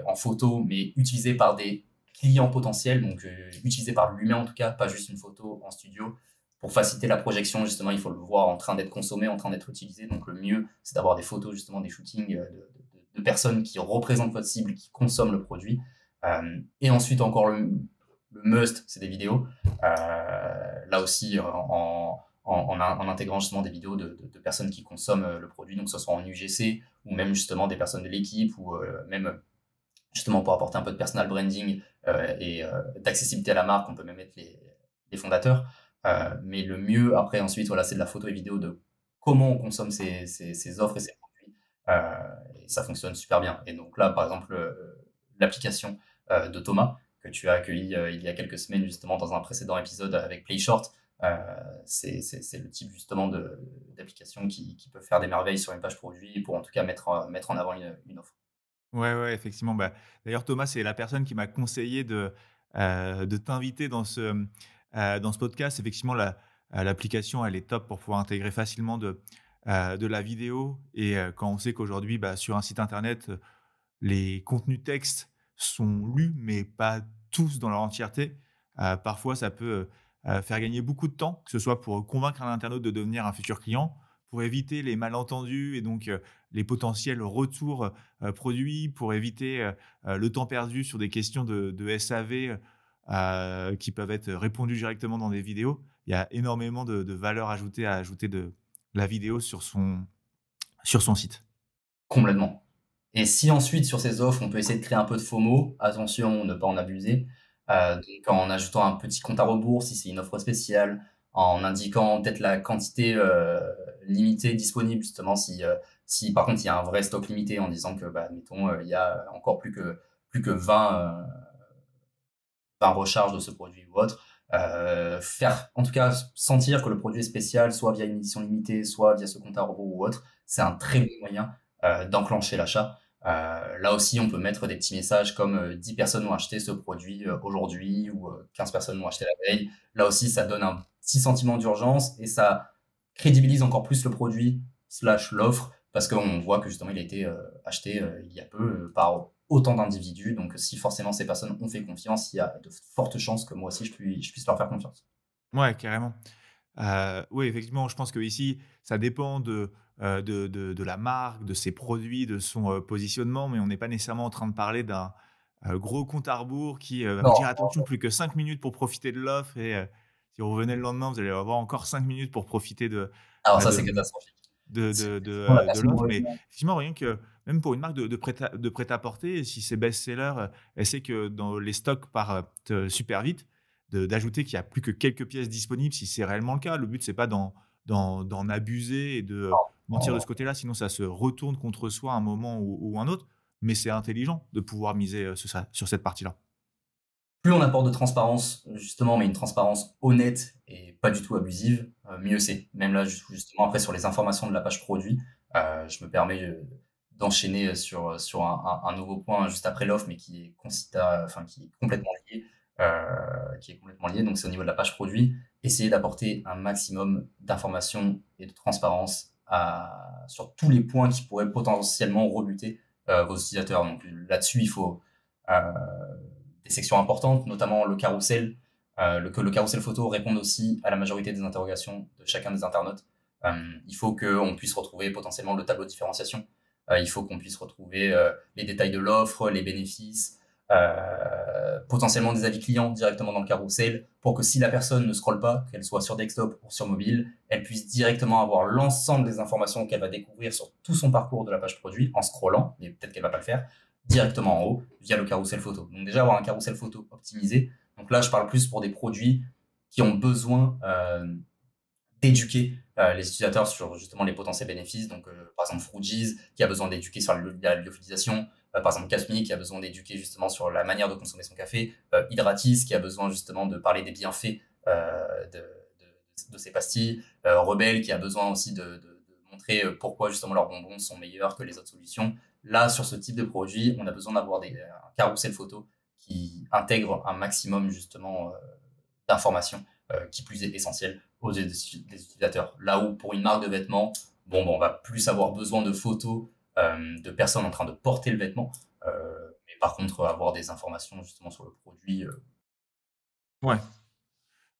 en photo, mais utilisés par des clients potentiels, donc utilisés par l'humain en tout cas, pas juste une photo en studio. Pour faciliter la projection, justement, il faut le voir en train d'être consommé, en train d'être utilisé. Donc le mieux, c'est d'avoir des photos, justement, des shootings de personnes qui représentent votre cible, qui consomment le produit. Et ensuite, encore le must, c'est des vidéos. Là aussi, en intégrant justement des vidéos de personnes qui consomment le produit, donc que ce soit en UGC ou même justement des personnes de l'équipe ou même justement pour apporter un peu de personal branding et d'accessibilité à la marque, on peut même mettre les fondateurs. Mais le mieux, après, ensuite, voilà, c'est de la photo et vidéo de comment on consomme ces offres et ces produits. Et ça fonctionne super bien. Et donc là, par exemple, l'application de Thomas, que tu as accueilli il y a quelques semaines justement dans un précédent épisode avec PlayShort. C'est le type justement d'application qui peut faire des merveilles sur une page produit pour en tout cas mettre en avant une offre. Ouais, ouais, effectivement. Bah, d'ailleurs, Thomas, c'est la personne qui m'a conseillé de t'inviter dans ce podcast. Effectivement, l'application, elle est top pour pouvoir intégrer facilement de la vidéo et quand on sait qu'aujourd'hui, bah, sur un site internet, les contenus textes sont lus, mais pas tous dans leur entièreté. Parfois, ça peut, faire gagner beaucoup de temps, que ce soit pour convaincre un internaute de devenir un futur client, pour éviter les malentendus et donc les potentiels retours, produits, pour éviter, le temps perdu sur des questions de SAV, qui peuvent être répondues directement dans des vidéos. Il y a énormément de valeur ajoutée à ajouter de la vidéo sur son site. Complètement. Et si ensuite sur ces offres, on peut essayer de créer un peu de FOMO, attention, ne pas en abuser, donc en ajoutant un petit compte à rebours si c'est une offre spéciale, en indiquant peut-être la quantité limitée disponible justement si par contre il y a un vrai stock limité en disant que bah, admettons il y a encore plus que 20 recharges de ce produit ou autre. Faire, en tout cas, sentir que le produit est spécial, soit via une édition limitée, soit via ce compte à rebours ou autre, c'est un très bon moyen d'enclencher l'achat. Là aussi, on peut mettre des petits messages comme 10 personnes ont acheté ce produit aujourd'hui ou 15 personnes l'ont acheté la veille. Là aussi, ça donne un petit sentiment d'urgence et ça crédibilise encore plus le produit slash l'offre parce qu'on voit que justement il a été acheté il y a peu par autant d'individus. Donc si forcément ces personnes ont fait confiance, il y a de fortes chances que moi aussi je puisse leur faire confiance. Ouais, carrément. Oui, effectivement, je pense qu'ici, ça dépend de la marque, de ses produits, de son, positionnement, mais on n'est pas nécessairement en train de parler d'un, gros compte à rebours qui, va vous Non, dire: «Attention, plus que 5 minutes pour profiter de l'offre» et Si vous revenez le lendemain, vous allez avoir encore 5 minutes pour profiter Alors bah, ça, de, c'est catastrophique. C'est souvent la de personne l'offre. Mais heureusement. effectivement, rien que même pour une marque de prêt-à-porter, si c'est best-seller, elle sait que dans les stocks partent super vite, d'ajouter qu'il y a plus que quelques pièces disponibles, si c'est réellement le cas. Le but, c'est pas d'en abuser et de mentir de ce Non. côté-là, sinon ça se retourne contre soi à un moment ou un autre. Mais c'est intelligent de pouvoir miser sur cette partie-là. Plus on apporte de transparence, justement, mais une transparence honnête et pas du tout abusive, mieux c'est. Même là, justement, après, sur les informations de la page produit, je me permets d'enchaîner sur un nouveau point juste après l'offre, mais qui est complètement lié. Qui est complètement lié. Donc, c'est au niveau de la page produit. Essayer d'apporter un maximum d'informations et de transparence sur tous les points qui pourraient potentiellement rebuter vos utilisateurs. Donc, là-dessus, il faut euh, des sections importantes, notamment le carrousel, que le carrousel photo réponde aussi à la majorité des interrogations de chacun des internautes. Il faut qu'on puisse retrouver potentiellement le tableau de différenciation. Il faut qu'on puisse retrouver les détails de l'offre, les bénéfices, potentiellement des avis clients directement dans le carrousel pour que si la personne ne scrolle pas, qu'elle soit sur desktop ou sur mobile, elle puisse directement avoir l'ensemble des informations qu'elle va découvrir sur tout son parcours de la page produit en scrollant, mais peut-être qu'elle va pas le faire, directement en haut via le carrousel photo. Donc déjà avoir un carrousel photo optimisé. Donc là, je parle plus pour des produits qui ont besoin d'éduquer les utilisateurs sur justement les potentiels bénéfices. Donc par exemple Fruities qui a besoin d'éduquer sur la lyophilisation, par exemple Casmi qui a besoin d'éduquer justement sur la manière de consommer son café, Hydratis qui a besoin justement de parler des bienfaits de ses pastilles, Rebelle qui a besoin aussi de montrer pourquoi justement leurs bonbons sont meilleurs que les autres solutions. Là, sur ce type de produit, on a besoin d'avoir un carrousel photo qui intègre un maximum justement d'informations, qui plus est essentiel aux des utilisateurs. Là où pour une marque de vêtements, on va plus avoir besoin de photos de personnes en train de porter le vêtement, mais par contre avoir des informations justement sur le produit. Ouais.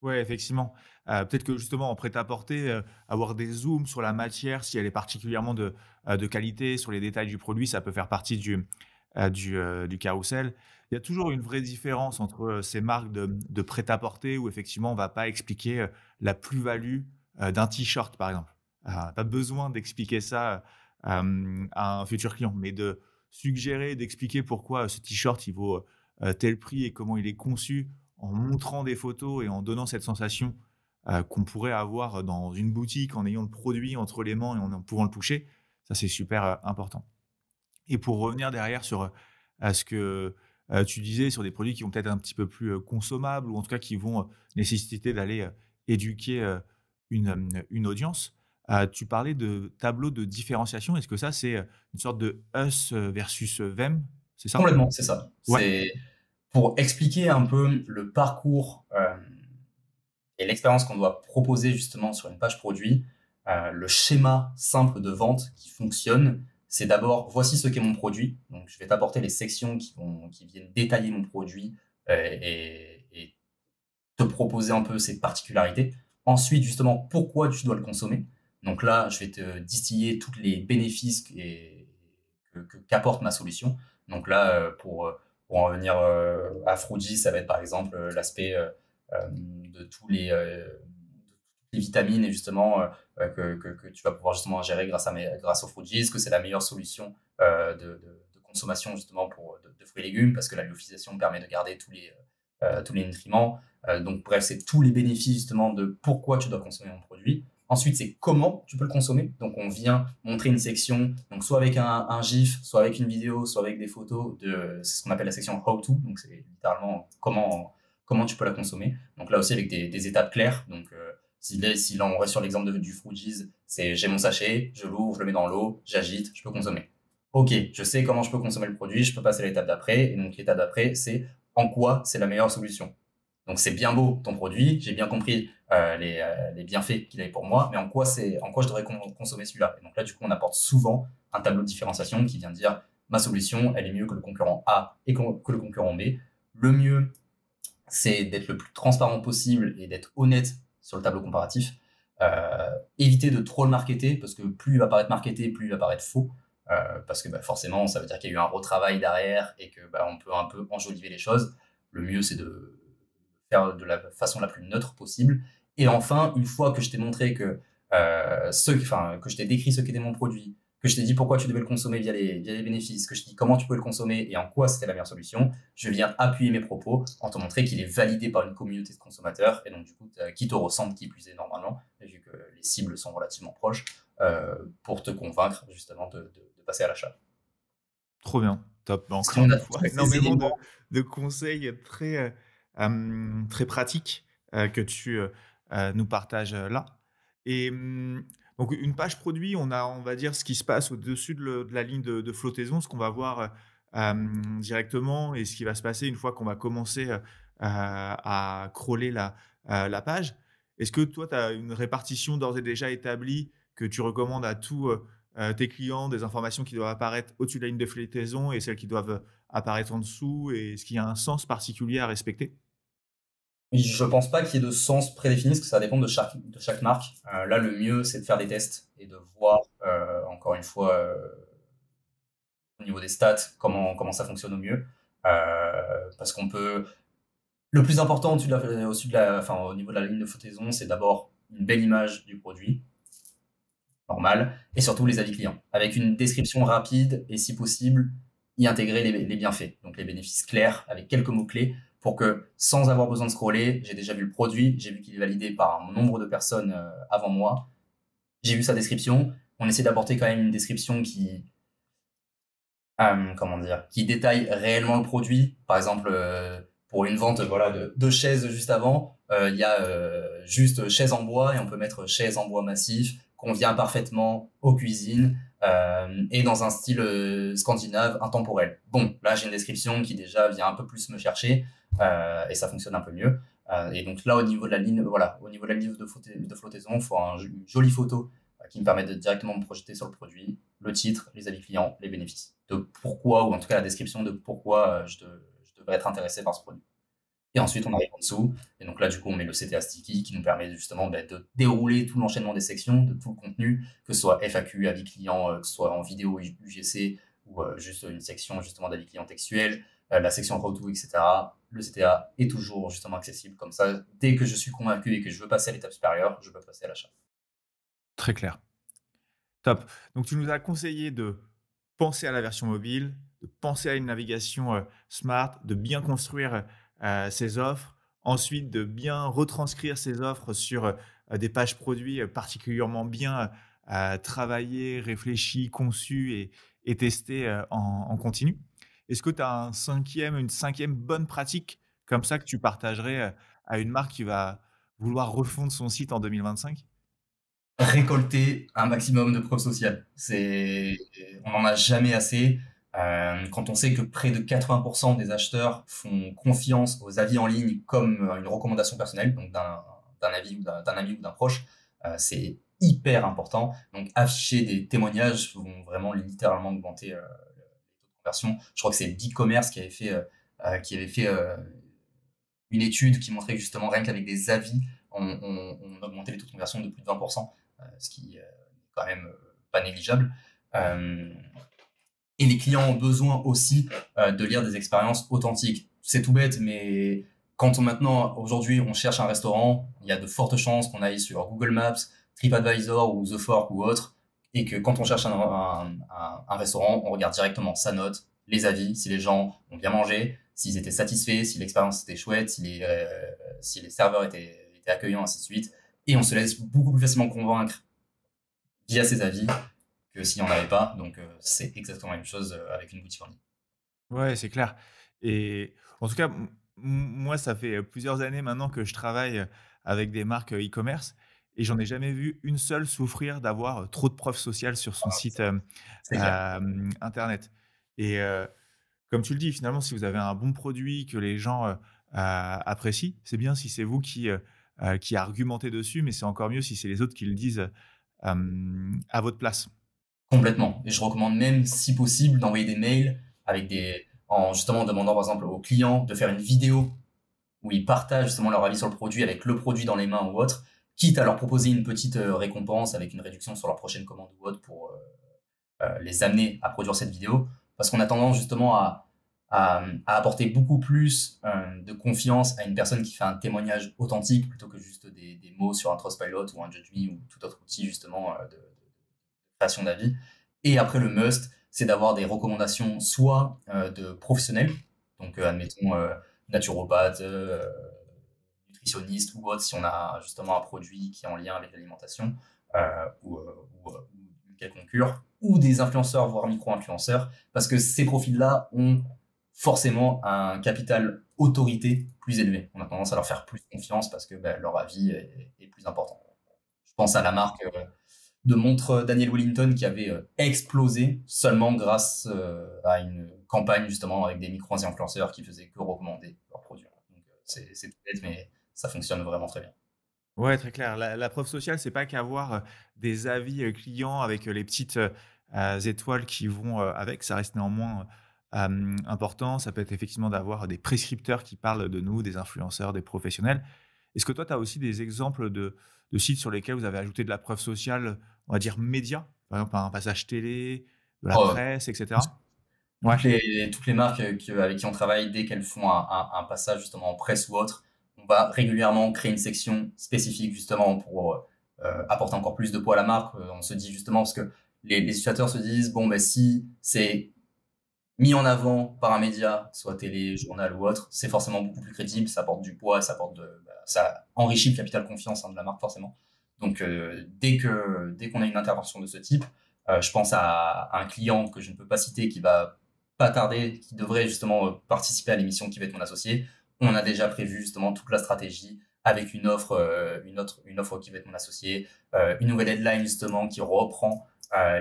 Ouais, effectivement. Peut-être que justement en prêt-à-porter, avoir des zooms sur la matière, si elle est particulièrement de qualité, sur les détails du produit, ça peut faire partie du carrousel. Il y a toujours une vraie différence entre, ces marques de prêt-à-porter où effectivement on va pas expliquer, la plus-value, d'un t-shirt par exemple. Pas besoin d'expliquer ça, à un futur client, mais de suggérer, d'expliquer pourquoi, ce t-shirt il vaut, tel prix et comment il est conçu en montrant des photos et en donnant cette sensation, qu'on pourrait avoir dans une boutique en ayant le produit entre les mains et en pouvant le toucher. Ça, c'est super, important. Et pour revenir derrière sur, à ce que, tu disais sur des produits qui vont peut-être un petit peu plus, consommables ou en tout cas qui vont, nécessiter d'aller, éduquer, une audience. Tu parlais de tableau de différenciation. Est-ce que ça, c'est, une sorte de us, versus, them? C'est ça? Complètement, c'est ça. Ouais. C'est pour expliquer un peu le parcours et l'expérience qu'on doit proposer justement sur une page produit. Le schéma simple de vente qui fonctionne, c'est d'abord, voici ce qu'est mon produit. Donc, je vais t'apporter les sections qui viennent détailler mon produit et te proposer un peu ses particularités. Ensuite, justement, pourquoi tu dois le consommer. Donc là, je vais te distiller tous les bénéfices qu'apporte ma solution. Donc là, pour en venir à Fruji, ça va être par exemple l'aspect de les vitamines et justement que tu vas pouvoir justement ingérer grâce aux Fruities, que c'est la meilleure solution de consommation justement de fruits et légumes parce que la lyophilisation permet de garder tous les nutriments. Donc bref, c'est tous les bénéfices justement de pourquoi tu dois consommer mon produit. Ensuite, c'est comment tu peux le consommer. Donc, on vient montrer une section, donc soit avec un GIF, soit avec une vidéo, soit avec des photos. C'est ce qu'on appelle la section How to. Donc, c'est littéralement comment tu peux la consommer. Donc, là aussi, avec des étapes claires. Donc, si là, on reste sur l'exemple du Fruities, c'est j'ai mon sachet, je l'ouvre, je le mets dans l'eau, j'agite, je peux consommer. Ok, je sais comment je peux consommer le produit, je peux passer à l'étape d'après. Et donc, l'étape d'après, c'est en quoi c'est la meilleure solution. Donc c'est bien beau ton produit, j'ai bien compris les bienfaits qu'il avait pour moi, mais en quoi je devrais consommer celui-là. Et donc là, du coup, on apporte souvent un tableau de différenciation qui vient dire ma solution, elle est mieux que le concurrent A et que le concurrent B. Le mieux, c'est d'être le plus transparent possible et d'être honnête sur le tableau comparatif. Éviter de trop le marketer, parce que plus il va paraître marketé, plus il va paraître faux. Parce que forcément, ça veut dire qu'il y a eu un retravail derrière et que on peut un peu enjoliver les choses. Le mieux, c'est de faire de la façon la plus neutre possible. Et enfin, une fois que je t'ai montré que que je t'ai décrit ce qu'était mon produit, que je t'ai dit pourquoi tu devais le consommer via les bénéfices, que je t'ai dit comment tu peux le consommer et en quoi c'était la meilleure solution, je viens appuyer mes propos en te montrant qu'il est validé par une communauté de consommateurs et donc du coup qui te ressemble qui plus est normalement, vu que les cibles sont relativement proches, pour te convaincre justement de passer à l'achat. Trop bien, top. Bah, Si encore on une a fois, tous ces énormément éléments, de conseils très pratiques que tu nous partages là. Et donc, une page produit, on a, on va dire, ce qui se passe au-dessus de la ligne de flottaison, ce qu'on va voir directement et ce qui va se passer une fois qu'on va commencer à crawler la page. Est-ce que toi, tu as une répartition d'ores et déjà établie que tu recommandes à tous tes clients, des informations qui doivent apparaître au-dessus de la ligne de flottaison et celles qui doivent apparaître en dessous? Et est-ce qu'il y a un sens particulier à respecter? je pense pas qu'il y ait de sens prédéfini, parce que ça dépend de chaque marque. Là, le mieux, c'est de faire des tests et de voir, encore une fois, au niveau des stats, comment ça fonctionne au mieux. Parce qu'on peut. Le plus important au niveau de la ligne de flottaison, c'est d'abord une belle image du produit, normal, et surtout les avis clients, avec une description rapide et si possible, y intégrer les bienfaits, donc les bénéfices clairs, avec quelques mots-clés, pour que sans avoir besoin de scroller, j'ai déjà vu le produit, j'ai vu qu'il est validé par un nombre de personnes avant moi, j'ai vu sa description, on essaie d'apporter quand même une description qui détaille réellement le produit. Par exemple, pour une vente voilà, de chaises juste avant, il y a juste chaise en bois et on peut mettre chaise en bois massif, convient parfaitement aux cuisines et dans un style scandinave intemporel. Bon, là j'ai une description qui déjà vient un peu plus me chercher et ça fonctionne un peu mieux. Et donc là, au niveau de la ligne, voilà, au niveau de la ligne de flottaison, il faut une jolie photo qui me permet de directement me projeter sur le produit, le titre, les avis clients, les bénéfices, de pourquoi, ou en tout cas la description de pourquoi je devrais être intéressé par ce produit. Et ensuite, on arrive en dessous, et donc là, du coup, on met le CTA Sticky qui nous permet justement de dérouler tout l'enchaînement des sections, de tout le contenu, que ce soit FAQ, avis client, que ce soit en vidéo UGC, ou juste une section justement d'avis client textuel, la section How-to, etc. Le CTA est toujours justement accessible comme ça. Dès que je suis convaincu et que je veux passer à l'étape supérieure, je peux passer à l'achat. Très clair. Top. Donc, tu nous as conseillé de penser à la version mobile, de penser à une navigation smart, de bien construire ses offres, ensuite de bien retranscrire ses offres sur des pages produits particulièrement bien travaillées, réfléchies, conçues et testées en continu. Est-ce que tu as une cinquième bonne pratique comme ça que tu partagerais à une marque qui va vouloir refondre son site en 2025? Récolter un maximum de preuves sociales. On n'en a jamais assez. Quand on sait que près de 80% des acheteurs font confiance aux avis en ligne comme une recommandation personnelle, donc d'un avis ou d'un ami ou d'un proche, c'est hyper important. Donc afficher des témoignages vont vraiment littéralement augmenter les taux de conversion. Je crois que c'est BigCommerce qui avait fait une étude qui montrait que justement rien qu'avec des avis, on augmentait les taux de conversion de plus de 20%, ce qui n'est quand même pas négligeable. Et les clients ont besoin aussi de lire des expériences authentiques. C'est tout bête, mais quand aujourd'hui, on cherche un restaurant, il y a de fortes chances qu'on aille sur Google Maps, TripAdvisor ou The Fork ou autre, et que quand on cherche un restaurant, on regarde directement sa note, les avis, si les gens ont bien mangé, s'ils étaient satisfaits, si l'expérience était chouette, si les serveurs étaient accueillants, ainsi de suite. Et on se laisse beaucoup plus facilement convaincre via ces avis que s'il n'y en avait pas. Donc, c'est exactement la même chose avec une boutique en ligne. Ouais, c'est clair. Et en tout cas, moi, ça fait plusieurs années maintenant que je travaille avec des marques e-commerce et j'en ai jamais vu une seule souffrir d'avoir trop de preuves sociales sur son site C'est clair. internet. Et comme tu le dis, finalement, si vous avez un bon produit que les gens apprécient, c'est bien si c'est vous qui argumentez dessus, mais c'est encore mieux si c'est les autres qui le disent à votre place. Complètement. Et je recommande même, si possible, d'envoyer des mails en justement demandant, par exemple, aux clients de faire une vidéo où ils partagent justement leur avis sur le produit avec le produit dans les mains ou autre, quitte à leur proposer une petite récompense avec une réduction sur leur prochaine commande ou autre pour les amener à produire cette vidéo. Parce qu'on a tendance justement à apporter beaucoup plus de confiance à une personne qui fait un témoignage authentique plutôt que juste des mots sur un Trustpilot ou un JudgeMe ou tout autre outil justement de création d'avis. Et après, le must, c'est d'avoir des recommandations soit de professionnels, donc admettons naturopathe, nutritionniste ou autre, si on a justement un produit qui est en lien avec l'alimentation ou une quelconque cure, ou des influenceurs, voire micro-influenceurs, parce que ces profils-là ont forcément un capital autorité plus élevé. On a tendance à leur faire plus confiance parce que leur avis est plus important. Je pense à la marque de montre Daniel Wellington qui avait explosé seulement grâce à une campagne justement avec des micro-influenceurs qui faisaient que recommander leurs produits. Donc c'est tout bête, mais ça fonctionne vraiment très bien. Ouais, très clair. La preuve sociale, c'est pas qu'avoir, des avis, clients avec, les petites, étoiles qui vont, avec. Ça reste néanmoins, important. Ça peut être effectivement d'avoir des prescripteurs qui parlent de nous, des influenceurs, des professionnels. Est-ce que toi, tu as aussi des exemples de sites sur lesquels vous avez ajouté de la preuve sociale, on va dire média? Par exemple, un passage télé, de la Oh, presse et cetera? Ouais, toutes les marques avec qui on travaille, dès qu'elles font un passage justement en presse ou autre, on va régulièrement créer une section spécifique justement pour apporter encore plus de poids à la marque. On se dit justement, parce que les utilisateurs se disent, bon, ben, si c'est mis en avant par un média, soit télé, journal ou autre, c'est forcément beaucoup plus crédible, ça apporte du poids, ça enrichit le capital confiance de la marque forcément. Donc dès qu'on a une intervention de ce type, je pense à un client que je ne peux pas citer qui va pas tarder, qui devrait justement participer à l'émission qui va être mon associé. On a déjà prévu justement toute la stratégie avec une offre qui va être mon associé, une nouvelle headline justement qui reprend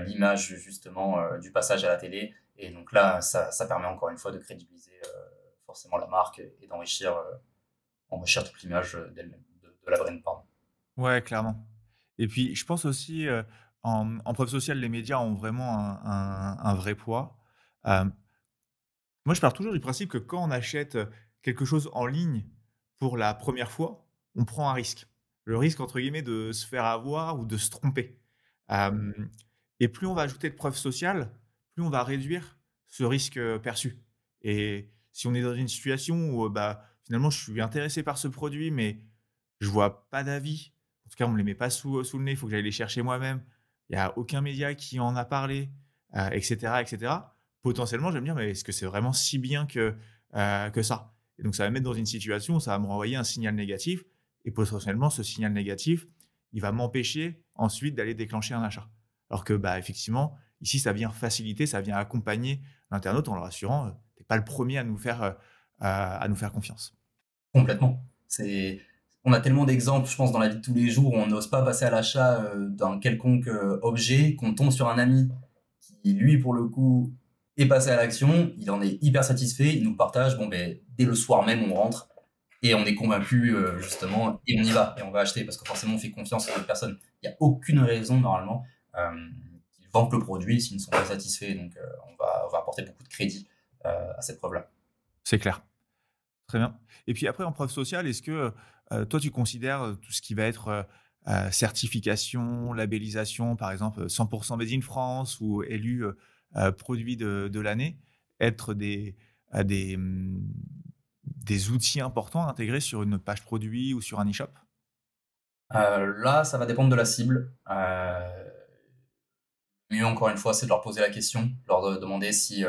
l'image justement du passage à la télé. Et donc là, ça permet encore une fois de crédibiliser forcément la marque et enrichir toute l'image d'elle-même, de la brand, pardon. ouais, clairement. Et puis, je pense aussi, en preuve sociale, les médias ont vraiment un vrai poids. Hem Moi, je pars toujours du principe que quand on achète, quelque chose en ligne pour la première fois, on prend un risque. Le risque entre guillemets de se faire avoir ou de se tromper. Hem Et plus on va ajouter de preuves sociales, plus on va réduire ce risque, perçu. Et si on est dans une situation où, bah, finalement je suis intéressé par ce produit, mais je vois pas d'avis, en tout cas on me les met pas sous le nez, il faut que j'aille les chercher moi-même. Il y a aucun média qui en a parlé, et cetera et cetera. Potentiellement, je vais me dire: «Mais est-ce que c'est vraiment si bien que ça?» Et donc ça va me mettre dans une situation où ça va me renvoyer un signal négatif et potentiellement ce signal négatif, il va m'empêcher ensuite d'aller déclencher un achat. Alors que, bah, effectivement, ici, ça vient faciliter, ça vient accompagner l'internaute en le rassurant, «Tu es pas le premier à nous faire confiance». Complètement. On a tellement d'exemples, je pense, dans la vie de tous les jours où on n'ose pas passer à l'achat d'un quelconque objet, qu'on tombe sur un ami qui, lui, pour le coup, est passé à l'action, il en est hyper satisfait, il nous le partage, bon, ben, dès le soir même, on rentre et on est convaincu, justement, et on y va, et on va acheter, parce que forcément, on fait confiance à l'autre personne. Il n'y a aucune raison, normalement, euh, qu'ils vendent le produit s'ils ne sont pas satisfaits, donc on va apporter beaucoup de crédit à cette preuve-là. C'est clair. Très bien. Et puis après en preuve sociale, est-ce que, toi tu considères, tout ce qui va être, certification, labellisation, par exemple, 100 made in France ou élu, produit de l'année, être des outils importants à intégrer sur une page produit ou sur un e-shop? Là, ça va dépendre de la cible. Mieux encore une fois, c'est de leur poser la question, leur demander si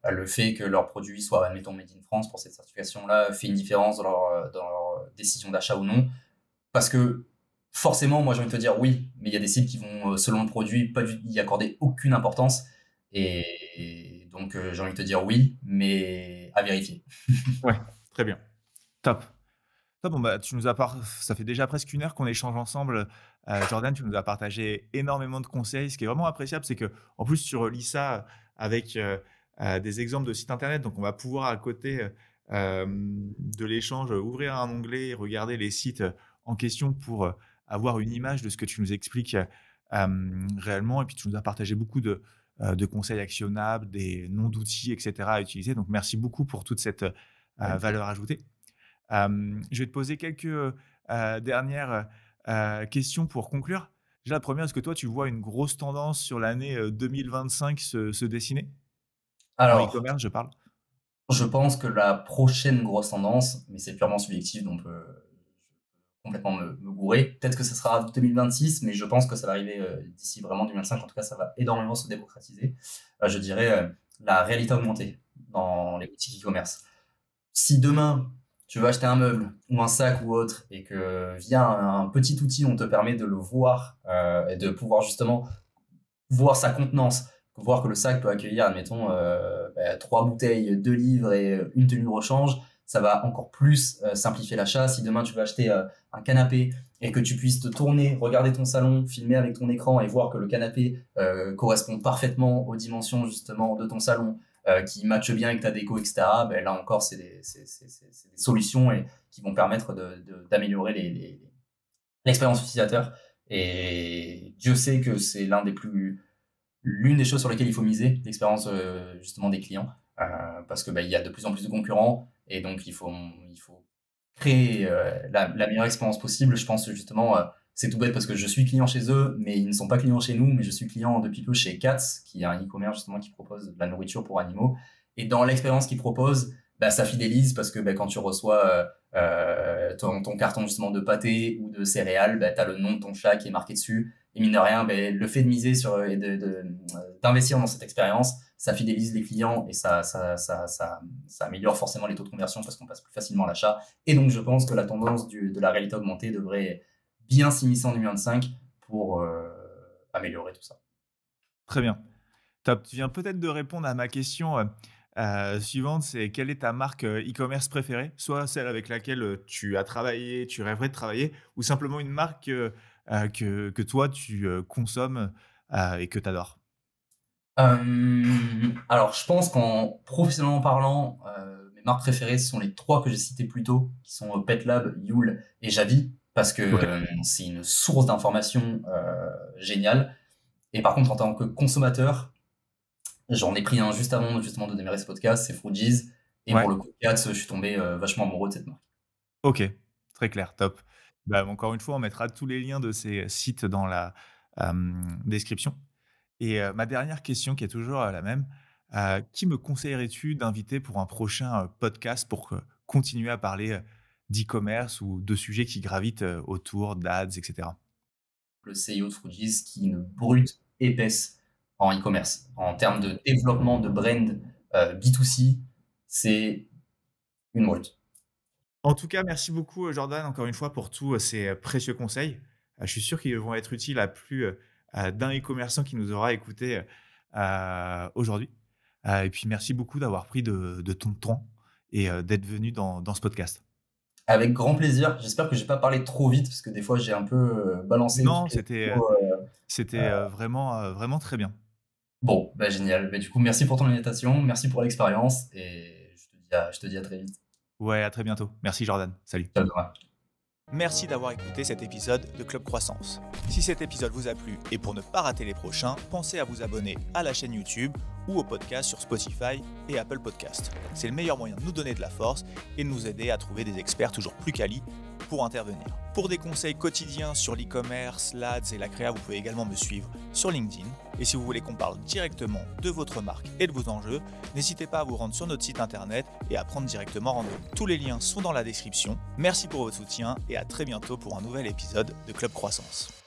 le fait que leur produit soit, admettons, made in France pour cette certification-là fait une différence dans leur décision d'achat ou non. Parce que forcément, moi j'ai envie de te dire oui, mais il y a des cibles qui vont, selon le produit, pas y accorder aucune importance. Et donc j'ai envie de te dire oui, mais à vérifier. Ouais, très bien. Top. Top, bon, bah, tu nous as par ça fait déjà presque 1 heure qu'on échange ensemble, Jordan, tu nous as partagé énormément de conseils. Ce qui est vraiment appréciable, c'est qu'en plus tu relis ça avec, des exemples de sites internet. Donc on va pouvoir à côté, de l'échange, ouvrir un onglet et regarder les sites, en question pour, avoir une image de ce que tu nous expliques, réellement. Et puis tu nous as partagé beaucoup de conseils actionnables, des noms d'outils et cetera à utiliser. Donc merci beaucoup pour toute cette, Avec plaisir. valeur ajoutée. Je vais te poser quelques, dernières, questions pour conclure. Déjà, la première, est-ce que toi, tu vois une grosse tendance sur l'année, 2025 se dessiner? En Alors, e-commerce, je parle. Je pense que la prochaine grosse tendance, mais c'est purement subjectif, donc je peux complètement me gourer. Peut-être que ce sera 2026, mais je pense que ça va arriver d'ici vraiment 2025. En tout cas, ça va énormément se démocratiser. Je dirais la réalité augmentée dans les boutiques e-commerce. Si demain, tu veux acheter un meuble ou un sac ou autre et que via un petit outil, on te permet de le voir et de pouvoir justement voir sa contenance, voir que le sac peut accueillir, admettons, 3 bouteilles, 2 livres et une tenue de rechange, ça va encore plus simplifier l'achat. Si demain tu veux acheter un canapé et que tu puisses te tourner, regarder ton salon, filmer avec ton écran et voir que le canapé correspond parfaitement aux dimensions justement de ton salon, qui matche bien avec ta déco, etc. Là encore, c'est des solutions qui vont permettre d'améliorer l'expérience utilisateur. Et Dieu sait que c'est l'une des choses sur lesquelles il faut miser, l'expérience justement des clients, parce que il y a de plus en plus de concurrents et donc il faut créer la meilleure expérience possible. Je pense justement, c'est tout bête parce que je suis client chez eux, mais ils ne sont pas clients chez nous, mais je suis client depuis peu chez Katz, qui est un e-commerce justement qui propose de la nourriture pour animaux. Et dans l'expérience qu'ils proposent, ça fidélise parce que quand tu reçois ton carton justement de pâté ou de céréales, tu as le nom de ton chat qui est marqué dessus. Et mine de rien, le fait de miser sur et d'investir dans cette expérience, ça fidélise les clients et ça améliore forcément les taux de conversion parce qu'on passe plus facilement à l'achat. Et donc, je pense que la tendance de la réalité augmentée devrait bien s'immiscer en 2025 pour améliorer tout ça. Très bien. Top. Tu viens peut-être de répondre à ma question suivante, c'est quelle est ta marque e-commerce préférée? Soit celle avec laquelle tu as travaillé, tu rêverais de travailler, ou simplement une marque que toi, tu consommes et que tu adores? Alors, je pense qu'en professionnellement parlant, mes marques préférées, ce sont les 3 que j'ai citées plus tôt, qui sont PetLab, Youle et Javi, parce que Ok. c'est une source d'information géniale. Et par contre, en tant que consommateur, j'en ai pris un juste avant justement de démarrer ce podcast, c'est Fruities. Et pour Ouais. le coup, Katz, je suis tombé vachement amoureux de cette marque. Ok. Très clair. Top. Bah, encore une fois, on mettra tous les liens de ces sites dans la description. Et ma dernière question qui est toujours la même, qui me conseillerais-tu d'inviter pour un prochain podcast pour continuer à parler d'e-commerce ou de sujets qui gravitent autour d'ads, etc. Le CEO de Fruities qui est une brute épaisse en e-commerce. En termes de développement de brand B2C, c'est une brute. En tout cas, merci beaucoup Jordan, encore une fois, pour tous ces précieux conseils. Je suis sûr qu'ils vont être utiles à plus d'un e-commerçant qui nous aura écouté aujourd'hui. Et puis, merci beaucoup d'avoir pris de ton temps et d'être venu dans ce podcast. Avec grand plaisir. J'espère que j'ai pas parlé trop vite parce que des fois j'ai un peu balancé Non, toutes les c'était infos, vraiment très bien. Bon, génial. Du coup, merci pour ton invitation, merci pour l'expérience et je te dis à très vite. Ouais, à très bientôt. Merci Jordan. Salut. Ciao, Thomas. Merci d'avoir écouté cet épisode de Club Croissance. Si cet épisode vous a plu et pour ne pas rater les prochains, pensez à vous abonner à la chaîne YouTube ou au podcast sur Spotify et Apple Podcast. C'est le meilleur moyen de nous donner de la force et de nous aider à trouver des experts toujours plus quali pour intervenir. Pour des conseils quotidiens sur l'e-commerce, l'ADS et la créa, vous pouvez également me suivre sur LinkedIn. Et si vous voulez qu'on parle directement de votre marque et de vos enjeux, n'hésitez pas à vous rendre sur notre site internet et à prendre directement rendez-vous. Tous les liens sont dans la description. Merci pour votre soutien et à très bientôt pour un nouvel épisode de Club Croissance.